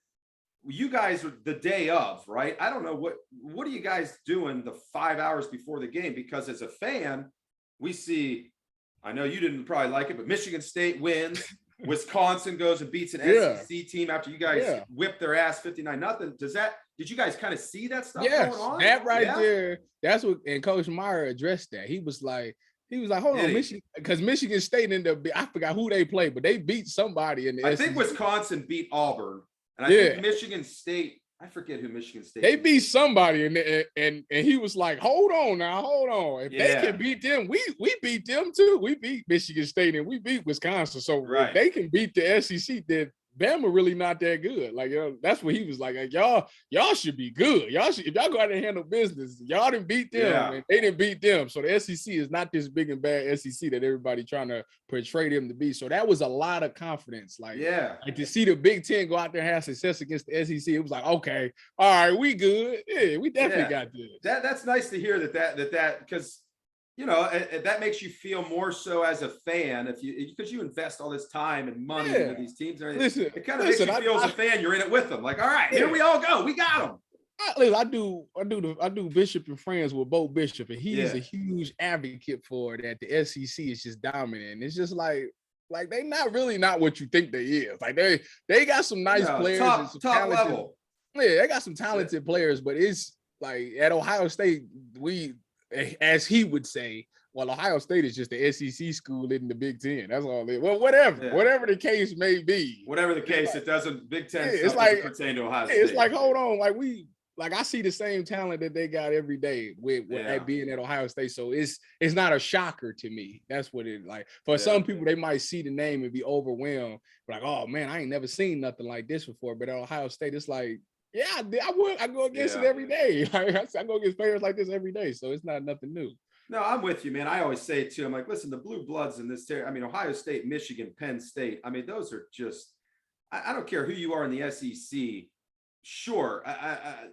S1: You guys are the day of, right? I don't know what are you guys doing the 5 hours before the game? Because as a fan, we see, I know you didn't probably like it, but Michigan State wins. Wisconsin goes and beats an SEC team after you guys whipped their ass 59-0. Did you guys kind of see that stuff going on?
S2: That there, that's what, and Coach Meyer addressed that. He was like, hold on, Michigan, because Michigan State ended up, I forgot who they played, but they beat somebody in the SEC.
S1: I think Wisconsin beat Auburn. And I think Michigan State, I forget who Michigan State.
S2: They beat somebody, and he was like, hold on. If they can beat them, we beat them too. We beat Michigan State and we beat Wisconsin. So if they can beat the SEC, then Bama really not that good. Like, that's what he was like y'all should be good. If y'all go out and handle business, y'all didn't beat them and they didn't beat them. So the SEC is not this big and bad SEC that everybody trying to portray them to be. So that was a lot of confidence. Like to see the Big Ten go out there and have success against the SEC, it was like, okay, all right, we good. Yeah, we definitely got this.
S1: That's nice to hear that because that makes you feel more so as a fan because you invest all this time and money into these teams. And it kind of makes you feel as a fan you're in it with them. Like, all right, here we all go. We got them.
S2: I do Bishop and friends with Bo Bishop, and he's a huge advocate for that. The SEC is just dominant. It's just like they not what you think they is. Like they got some nice players, and some
S1: top level.
S2: Yeah, they got some talented players, but it's like at Ohio State, as he would say, well, Ohio State is just the SEC school in the Big Ten. That's all it. Well, whatever the case may be.
S1: Whatever the case, it doesn't. Big Ten.
S2: It's like
S1: pertain to Ohio State.
S2: It's like, hold on, I see the same talent that they got every day with being at Ohio State. So it's not a shocker to me. That's what it like. For some people, they might see the name and be overwhelmed. Like, oh man, I ain't never seen nothing like this before. But at Ohio State, it's like, I go against it every day. I go against players like this every day. So it's not nothing new.
S1: No, I'm with you, man. I always say it too. I'm like, listen, the blue bloods in this area. I mean, Ohio State, Michigan, Penn State. I mean, those are just, I don't care who you are in the SEC. Sure,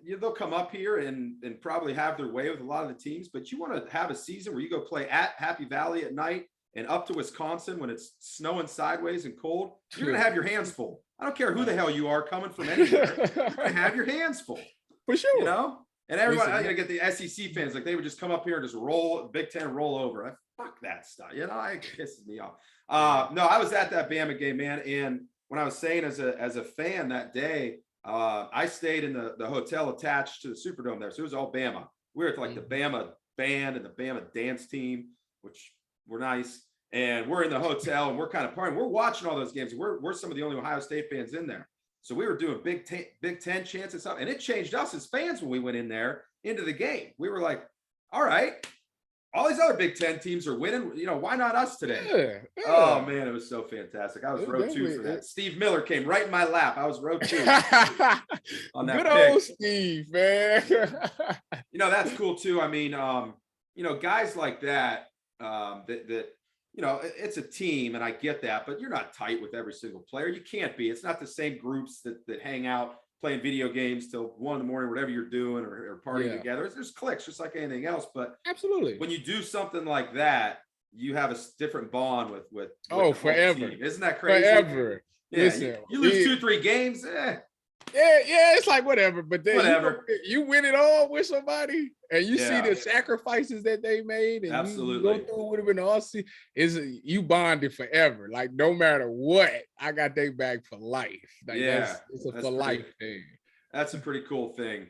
S1: they'll come up here and probably have their way with a lot of the teams, but you want to have a season where you go play at Happy Valley at night and up to Wisconsin when it's snowing sideways and cold, you're going to have your hands full. I don't care who the hell you are coming from anywhere. You're going to have your hands full.
S2: For sure.
S1: And everyone, I got to get the SEC fans, like they would just come up here and just roll, Big Ten roll over. Fuck that stuff. It pisses me off. No, I was at that Bama game, man. And when I was saying as a fan that day, I stayed in the hotel attached to the Superdome there. So it was all Bama. We were at like the Bama band and the Bama dance team, which were nice. And we're in the hotel and we're kind of partying. We're watching all those games. We're some of the only Ohio State fans in there. So we were doing Big Ten chants and stuff. And it changed us as fans when we went in there into the game. We were like, all right, all these other Big Ten teams are winning. Why not us today? Yeah. Oh, man, it was so fantastic. I was row 2 for that. Steve Miller came right in my lap. I was row 2 on that
S2: Good
S1: pick.
S2: old Steve, man.
S1: That's cool, too. I mean, guys like that, that it's a team, and I get that, but you're not tight with every single player. You can't be. It's not the same groups that hang out playing video games till 1 in the morning, whatever you're doing, or partying together. There's cliques just like anything else. But
S2: absolutely,
S1: when you do something like that, you have a different bond with
S2: forever.
S1: Isn't that crazy?
S2: Forever.
S1: Yeah,
S2: listen,
S1: you lose 2-3 games.
S2: Yeah, it's like whatever. But then
S1: whatever.
S2: you win it all with somebody, and you see the sacrifices that they made, and
S1: absolutely
S2: you go through with them in the offseason. You bonded forever. Like no matter what, I got they back for life. Like, it's a for life thing.
S1: That's a pretty cool thing.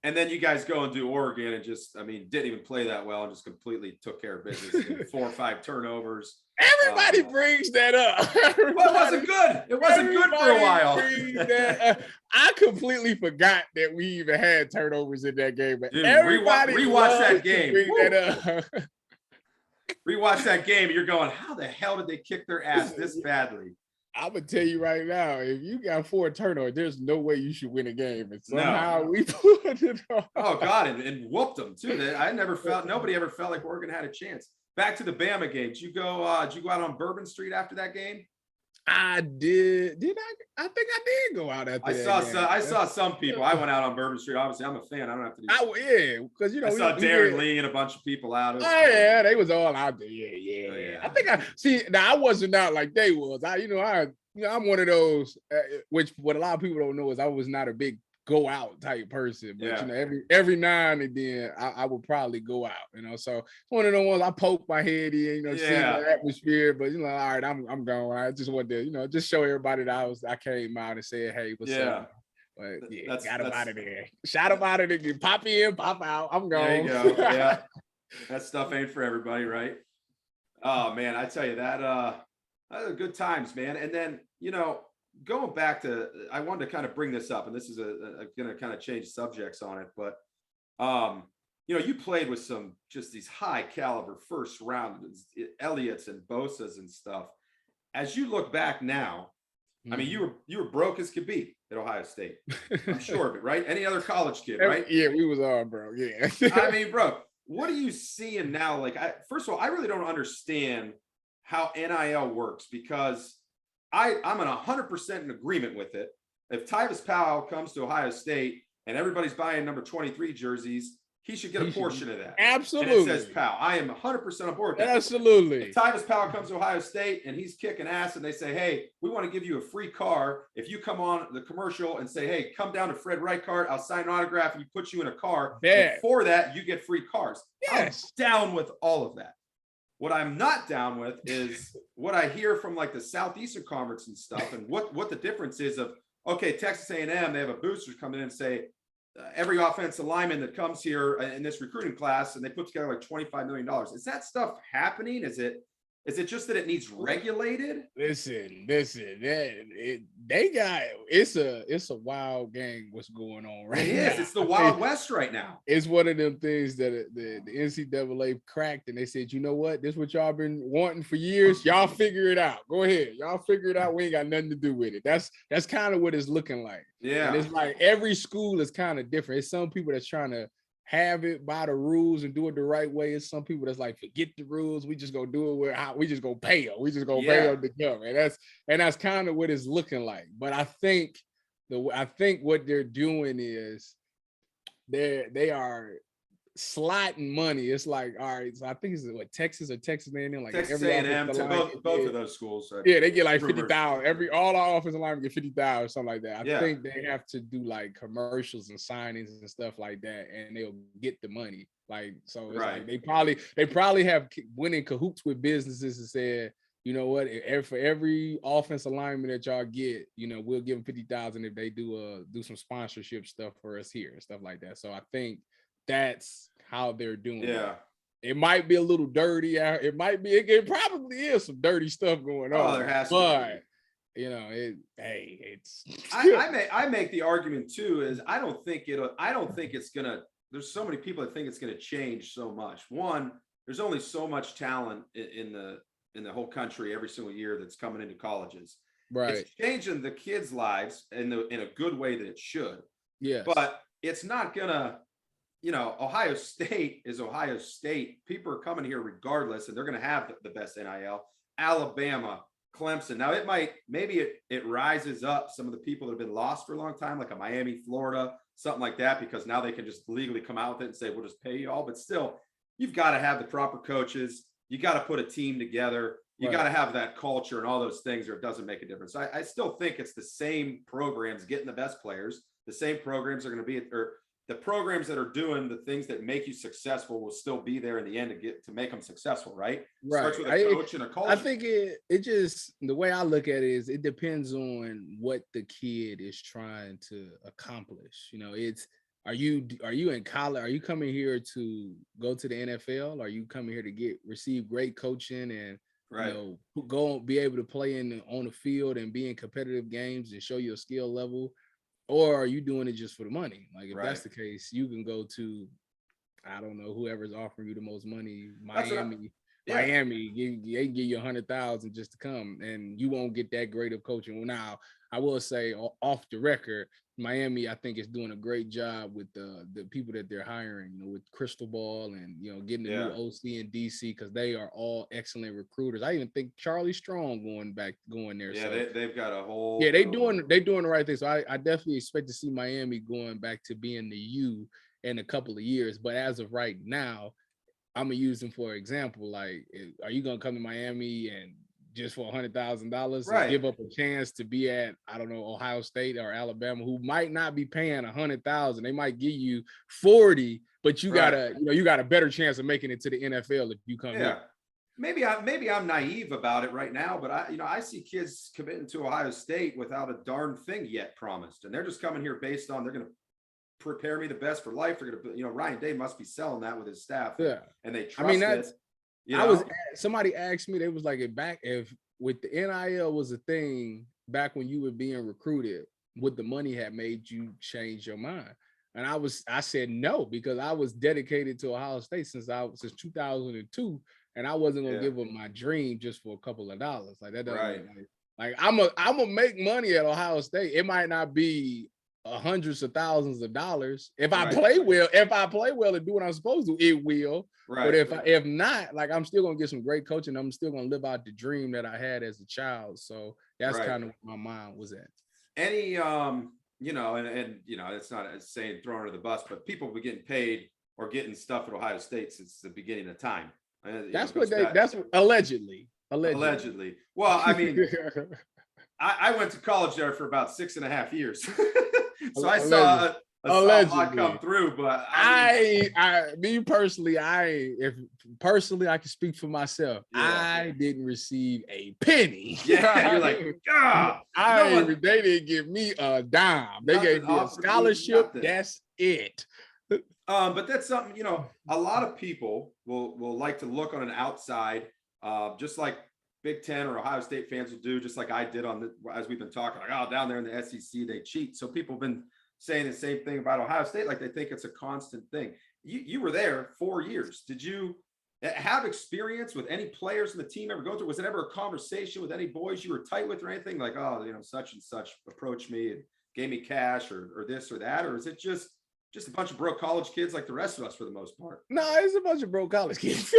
S1: And then you guys go and do Oregon, and didn't even play that well, and just completely took care of business. 4 or 5 turnovers.
S2: Everybody brings that up.
S1: Well, it wasn't good. It wasn't good for a while.
S2: I completely forgot that we even had turnovers in that game. But
S1: dude,
S2: everybody
S1: rewatch that game.
S2: Rewatch
S1: that game, and you're going, how the hell did they kick their ass this badly?
S2: I'm gonna tell you right now, if you got 4 turnovers, there's no way you should win a game. And somehow we put it on.
S1: Oh God, and whooped them too. Nobody ever felt like Oregon had a chance. Back to the Bama game. Did you go out on Bourbon Street after that game?
S2: I did. Did I? I think I did go out after that.
S1: I saw some people. I went out on Bourbon Street. Obviously, I'm a fan. I don't have to do
S2: because
S1: I saw Darren Lee and a bunch of people out.
S2: They was all out there. Yeah. I think I wasn't out like they was. I'm one of those, which what a lot of people don't know is I was not a big go out type person, but every now and then I would probably go out, so it's one of the ones I poke my head in, see the atmosphere, but all right, I'm going. I just want to, just show everybody that I came out and said, hey, what's up? But got him out of there. Shot him out of there. Pop in, pop out. I'm going.
S1: There you go. Yeah. That stuff ain't for everybody, right? Oh man, I tell you that good times, man. And then, going back to, I wanted to kind of bring this up, and this is going to kind of change subjects on it, but you played with some just these high caliber first round Elliott's and Bosa's and stuff. As you look back now, I mean, you were broke as could be at Ohio State. I'm sure of it, right? Any other college kid, right?
S2: Yeah, we was all broke. Yeah.
S1: I mean, bro, what are you seeing now? Like, first of all, I really don't understand how NIL works, because I'm in 100% in agreement with it. If Tyvis Powell comes to Ohio State and everybody's buying number 23 jerseys, he should get a portion of that.
S2: Absolutely.
S1: And it says Powell. I am 100% on board with that.
S2: Absolutely.
S1: If Tyvis Powell comes to Ohio State and he's kicking ass and they say, hey, we want to give you a free car if you come on the commercial and say, hey, come down to Fred Wright card, I'll sign an autograph, and you put you in a car. And for that, you get free cars.
S2: Yes.
S1: I'm down with all of that. What I'm not down with is what I hear from like the Southeastern Conference and stuff, and what the difference is of, okay, Texas A&M, they have a booster come in and say, every offensive lineman that comes here in this recruiting class, and they put together like $25 million. Is that stuff happening? Is it just that it needs regulated?
S2: Listen, it's a wild game what's going on right now.
S1: It is. It's the Wild West right now.
S2: It's one of them things that the NCAA cracked, and they said, you know what? This is what y'all been wanting for years. Y'all figure it out. Go ahead. Y'all figure it out. We ain't got nothing to do with it. That's kind of what it's looking like.
S1: Yeah.
S2: And it's like every school is kind of different. It's some people that's trying to have it by the rules and do it the right way. It's some people that's like, forget the rules. We just gonna do it we just gonna pay them. We just gonna pay them to come. And that's kind of what it's looking like. But I think what they're doing is they are slotting money. It's like, all right, so I think it's what Texas or Texas A&M, like
S1: Texas A&M, both of those schools.
S2: They get like 50,000. All our offensive linemen get 50,000 or something like that. I think they have to do like commercials and signings and stuff like that, and they'll get the money. Like, so it's like they probably have went in cahoots with businesses and said, you know what, for every offensive lineman that y'all get, we'll give them 50,000 if they do do some sponsorship stuff for us here and stuff like that. So I think that's how they're doing it. It might be a little dirty. It probably is some dirty stuff going on.
S1: There has to be.
S2: It's
S1: I make the argument too, is I don't think it's gonna, there's so many people that think it's gonna change so much. One, there's only so much talent in the whole country every single year that's coming into colleges.
S2: Right.
S1: It's changing the kids' lives in a good way that it should.
S2: Yeah.
S1: But it's not gonna Ohio State is Ohio State. People are coming here regardless, and they're going to have the best NIL. Alabama, Clemson. Now maybe it rises up some of the people that have been lost for a long time, like a Miami, Florida, something like that, because now they can just legally come out with it and say, we'll just pay you all. But still, you've got to have the proper coaches. You got to put a team together. You got to have that culture and all those things, or it doesn't make a difference. I still think it's the same programs getting the best players. The same programs are going to be, or the programs that are doing the things that make you successful will still be there in the end to make them successful, right?
S2: Right.
S1: Starts with a coach and a culture.
S2: I think it just, the way I look at it is it depends on what the kid is trying to accomplish. Are you in college? Are you coming here to go to the NFL? Are you coming here to receive great coaching and go be able to play on the field and be in competitive games and show your skill level? Or are you doing it just for the money? Like, if that's the case, you can go to, I don't know, whoever's offering you the most money, Miami, they can give you 100,000 just to come, and you won't get that great of coaching. Well, now I will say, off the record, Miami, I think, is doing a great job with the people that they're hiring, with Crystal Ball and, getting the new OC in DC, because they are all excellent recruiters. I even think Charlie Strong going there.
S1: Yeah, so they've got a whole.
S2: Yeah, they're doing the right thing. So I definitely expect to see Miami going back to being the U in a couple of years. But as of right now, I'm gonna use them for example. Like, are you gonna come to Miami and just for $100,000 and give up a chance to be at, I don't know, Ohio State or Alabama, who might not be paying 100,000? They might give you 40, but you got a better chance of making it to the NFL if you come here.
S1: Maybe I'm naive about it right now, but I see kids committing to Ohio State without a darn thing yet promised, and they're just coming here based on they're going to prepare me the best for life. They're going to, Ryan Day must be selling that with his staff, and they trust it.
S2: Somebody asked me, they was like, if with the NIL was a thing back when you were being recruited, would the money have made you change your mind? And I said no, because I was dedicated to Ohio State since 2002, and I wasn't gonna give up my dream just for a couple of dollars. Like, that doesn't like I'm gonna make money at Ohio State. It might not be hundreds of thousands of dollars. If I play well and do what I'm supposed to, it will. But if not, like, I'm still gonna get some great coaching. I'm still gonna live out the dream that I had as a child. So that's kind of where my mind was at.
S1: Any and it's not saying thrown under the bus, but people be getting paid or getting stuff at Ohio State since the beginning of time.
S2: That's allegedly.
S1: Well, I mean, I went to college there for about 6.5 years. So I saw a lot come through, but I can speak for myself. I didn't receive a penny.
S2: Yeah, you're like, God, they didn't give me a dime. They gave me a scholarship. That's it.
S1: But that's something, a lot of people will like to look on an outside, just like Big Ten or Ohio State fans will do, just like I did as we've been talking, like, down there in the SEC, they cheat. So people have been saying the same thing about Ohio State, like they think it's a constant thing. You were there 4 years. Did you have experience with any players in the team ever go through? Was it ever a conversation with any boys you were tight with or anything, like, such and such approached me and gave me cash or this or that? Or is it just a bunch of broke college kids like the rest of us for the most part?
S2: No, it's a bunch of broke college kids.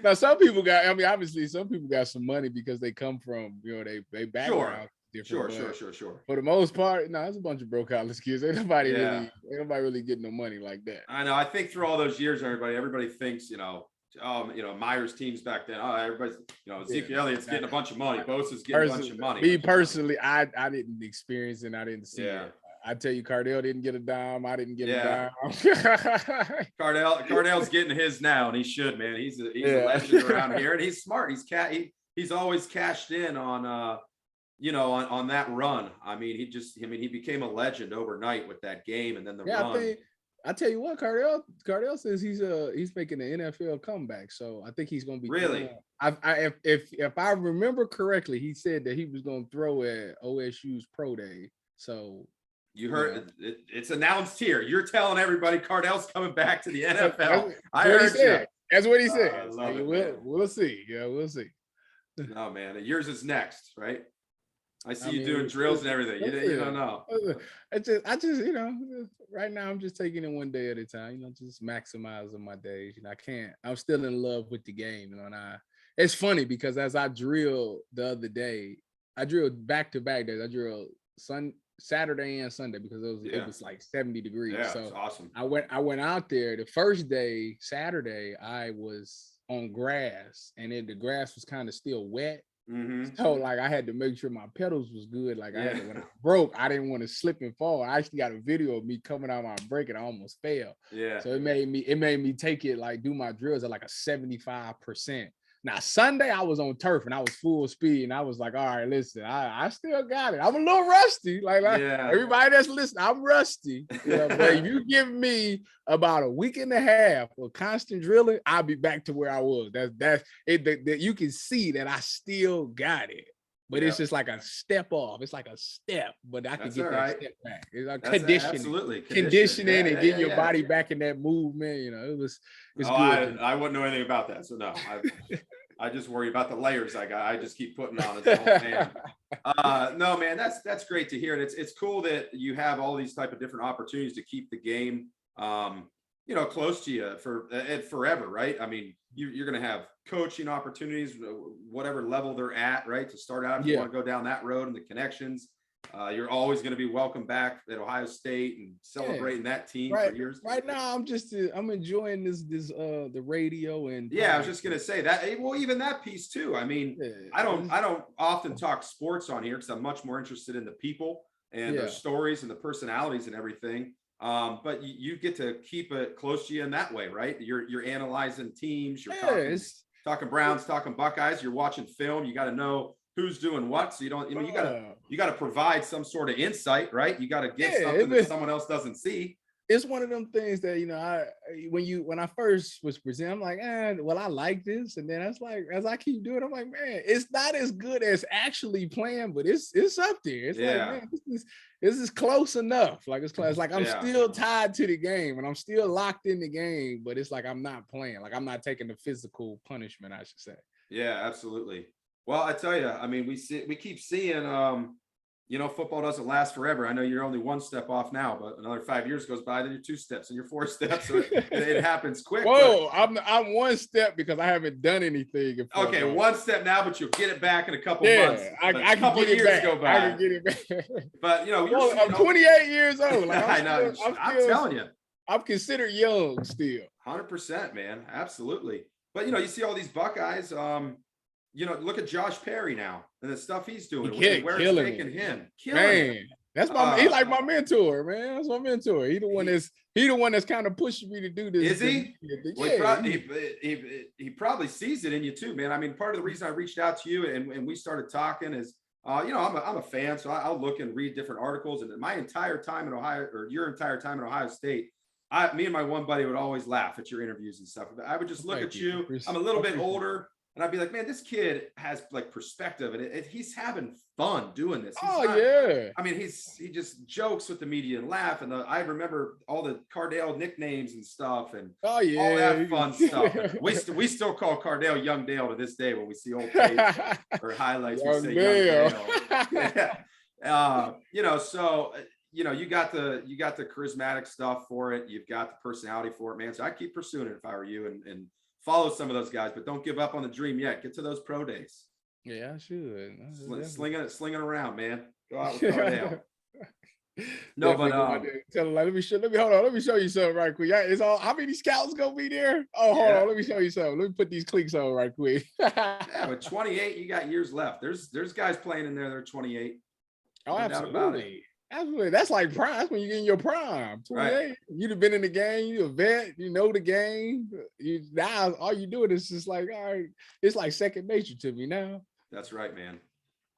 S2: Now, some people obviously some people got some money because they come from, they background.
S1: Sure.
S2: For the most part, no, it's a bunch of broke college kids. Ain't nobody really getting no money like that.
S1: I know. I think through all those years, everybody thinks, Myers teams back then. Everybody's, Ezekiel Elliott's getting a bunch of money. Bosa's getting a bunch of money.
S2: Me personally, I didn't experience it. I didn't see it. I tell you, Cardell didn't get a dime. I didn't get a dime.
S1: Cardell's getting his now, and he should, man. He's a legend around here, and he's smart. He's always cashed in on on that run. I mean, he became a legend overnight with that game, and then the run.
S2: I tell you what, Cardell says he's making an NFL comeback. So I think he's going to be
S1: really.
S2: If I remember correctly, he said that he was going to throw at OSU's pro day. So.
S1: You heard it's announced here. You're telling everybody Cardell's coming back to the NFL. I heard you.
S2: That's what he said.
S1: I love it,
S2: we'll see. Yeah, we'll see.
S1: No, man. Yours is next, right? I see you doing drills and everything. You don't know.
S2: I just, right now I'm just taking it one day at a time, just maximizing my days. I'm still in love with the game, and it's funny because as I drilled the other day, I drilled back-to-back days. I drilled Saturday and Sunday because it was like 70 degrees.
S1: Yeah,
S2: so
S1: it's awesome.
S2: I went out there. The first day, Saturday, I was on grass, and then the grass was kind of still wet.
S1: Mm-hmm.
S2: So like I had to make sure my pedals was good. Like I had to, when I broke, I didn't want to slip and fall. I actually got a video of me coming out my break and I almost fell.
S1: Yeah.
S2: So it made me take it, like do my drills at like a 75%. Now Sunday I was on turf and I was full speed and I was like, all right, listen, I still got it. I'm a little rusty. Everybody that's listening, I'm rusty. But you give me about a week and a half of constant drilling, I'll be back to where I was. That's it. That you can see that I still got it. But it's just like a step off. It's like a step, but I can get that step back. It's like conditioning and getting your body back in that movement. It's good.
S1: I wouldn't know anything about that. So no, I just worry about the layers I just keep putting on as a whole man. No, man, that's great to hear. And it's cool that you have all these type of different opportunities to keep the game, close to you forever, right? I mean, you're going to have coaching opportunities, whatever level they're at, right? To start out, if you want to go down that road and the connections, you're always going to be welcome back at Ohio State and celebrating that team for years.
S2: Right now, I'm enjoying this the radio and
S1: I was just going to say that. Well, even that piece too. I mean, I don't often talk sports on here because I'm much more interested in the people and their stories and the personalities and everything. But you get to keep it close to you in that way, right? You're analyzing teams, you're talking Browns, talking Buckeyes, you're watching film, you got to know who's doing what. So you got to provide some sort of insight, right? You got to get something that someone else doesn't see.
S2: It's one of them things that, when I first was presenting, I'm like, well, I like this. And then as I keep doing it, I'm like, man, it's not as good as actually playing, but it's up there. It's like, man, this is close enough. Like, it's close. It's like I'm still tied to the game and I'm still locked in the game, but it's like I'm not playing. Like I'm not taking the physical punishment, I should say.
S1: Yeah, absolutely. Well, I tell you, I mean, we keep seeing, football doesn't last forever. I know you're only one step off now, but another 5 years goes by, then you're 2 steps and you're 4 steps. So it happens quick.
S2: Whoa, I'm 1 step because I haven't done anything.
S1: Okay, 1 step now, but you'll get it back in a couple months.
S2: I can get it back. Go by. I can get it back.
S1: But
S2: I'm 28 years old. Like,
S1: I know. I'm telling you,
S2: I'm considered young still.
S1: 100%, man. Absolutely. But you see all these Buckeyes. Look at Josh Perry now and the stuff he's doing. Where it's taking him.
S2: Man, that's he's like my mentor, man. That's my mentor. He the one that's kind of pushing me to do this.
S1: Is he? Well, he probably sees it in you too, man. I mean, part of the reason I reached out to you and we started talking is, I'm a fan, so I'll look and read different articles. And my entire time in Ohio, or your entire time in Ohio State, me and my one buddy would always laugh at your interviews and stuff. I would just look at you. I'm a little bit older. And I'd be like, man, this kid has like perspective and he's having fun doing this. I mean, he just jokes with the media and laugh. And I remember all the Cardale nicknames and stuff and all that fun stuff. We still call Cardale Young Dale to this day when we see old tapes or highlights. We say Young Dale. So you got the charismatic stuff for it. You've got the personality for it, man. So I'd keep pursuing it if I were you and follow some of those guys, but don't give up on the dream yet. Get to those pro days.
S2: Yeah, I should.
S1: Slinging it around, man. Go out with Cardale. No, but
S2: tell him, let me hold on. Let me show you something right quick. Yeah, it's all. How many scouts gonna be there? Oh, hold on. Let me show you something. Let me put these clicks on right quick.
S1: With 28, you got years left. There's guys playing in there. They're 28.
S2: Oh, absolutely. Absolutely. That's like prime. That's when you get in your prime. 28. Right. You'd have been in the game. You're a vet. You know the game. Now all you doing is just like, all right, it's like second nature to me now.
S1: That's right, man.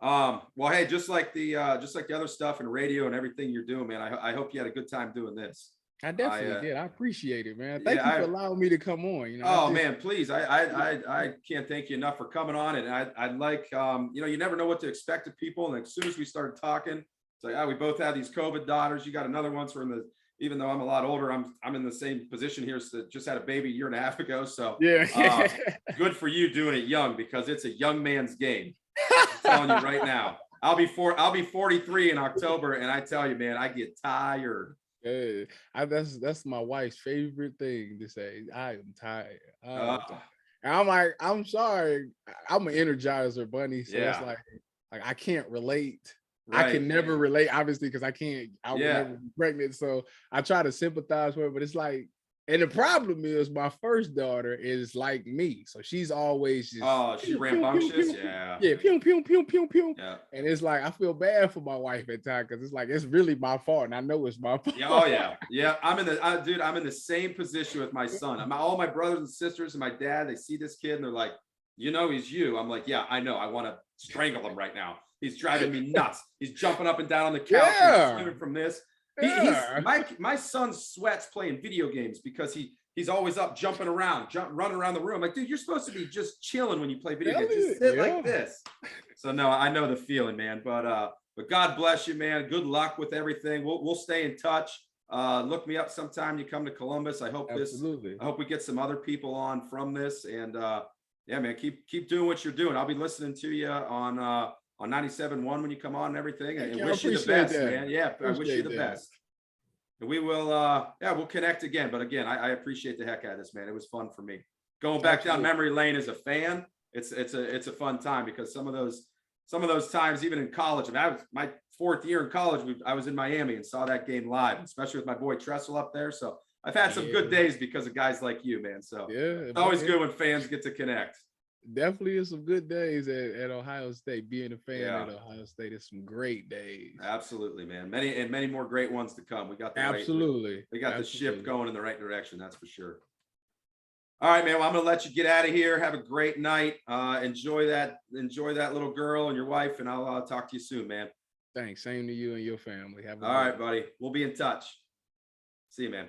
S1: Well, hey, just like the other stuff and radio and everything you're doing, man. I hope you had a good time doing this.
S2: I definitely did. I appreciate it, man. Thank you for allowing me to come on.
S1: Man, please. I can't thank you enough for coming on. And I'd like, you never know what to expect of people. And as soon as we started talking, it's like, we both have these COVID daughters. You got another one. So even though I'm a lot older, I'm in the same position here. So just had a baby a year and a half ago. So
S2: yeah,
S1: good for you doing it young because it's a young man's game. I'm telling you right now. I'll be 43 in October, and I tell you, man, I get tired.
S2: Yeah, that's my wife's favorite thing to say. I am tired. And I'm like, I'm sorry. I'm an energizer bunny, so it's
S1: Yeah.
S2: like I can't relate. I
S1: Right.
S2: can never relate, obviously, because I would
S1: Yeah.
S2: never be pregnant. So I try to sympathize with her, but it's like, and the problem is my first daughter is like me. So she's always just
S1: she
S2: pew, pew,
S1: rambunctious.
S2: pew, pew,
S1: Yeah.
S2: yeah, pew, pew, pew, pew, pew.
S1: Yeah.
S2: And it's like I feel bad for my wife at times because it's like it's really my fault, and I know it's my fault.
S1: Yeah. Oh yeah. Yeah. I'm in the same position with my son. All my brothers and sisters and my dad, they see this kid and they're like, you know, he's you. I'm like, yeah, I know. I want to strangle him right now. He's driving me nuts. He's jumping up and down on the couch.
S2: Yeah.
S1: He's swimming from this.
S2: Yeah.
S1: My son sweats playing video games because he's always up jumping around, running around the room. Like, dude, you're supposed to be just chilling when you play video games. Just sit like this. So no, I know the feeling, man. But God bless you, man. Good luck with everything. We'll stay in touch. Look me up sometime. You come to Columbus. I hope
S2: Absolutely.
S1: I hope we get some other people on from this. And yeah, man, keep doing what you're doing. I'll be listening to you on 97.1 when you come on and everything. And wish you the best, man. Yeah, I wish you the best. And we will, we'll connect again. But again, I appreciate the heck out of this, man. It was fun for me. Going back down memory lane as a fan, it's a fun time because some of those times, even in college, I mean, I was my 4th year in college. I was in Miami and saw that game live, especially with my boy Tressel up there. So I've had some good days because of guys like you, man. So it's always good when fans get to connect.
S2: Definitely is some good days at Ohio State. Being a fan at Ohio State is some great days.
S1: Absolutely, man. Many more great ones to come. We got the we got the ship going in the right direction. That's for sure. All right, man. Well, I'm gonna let you get out of here. Have a great night. Enjoy that little girl and your wife, and I'll talk to you soon, man.
S2: Thanks. Same to you and your family. All
S1: right, buddy. We'll be in touch. See you, man.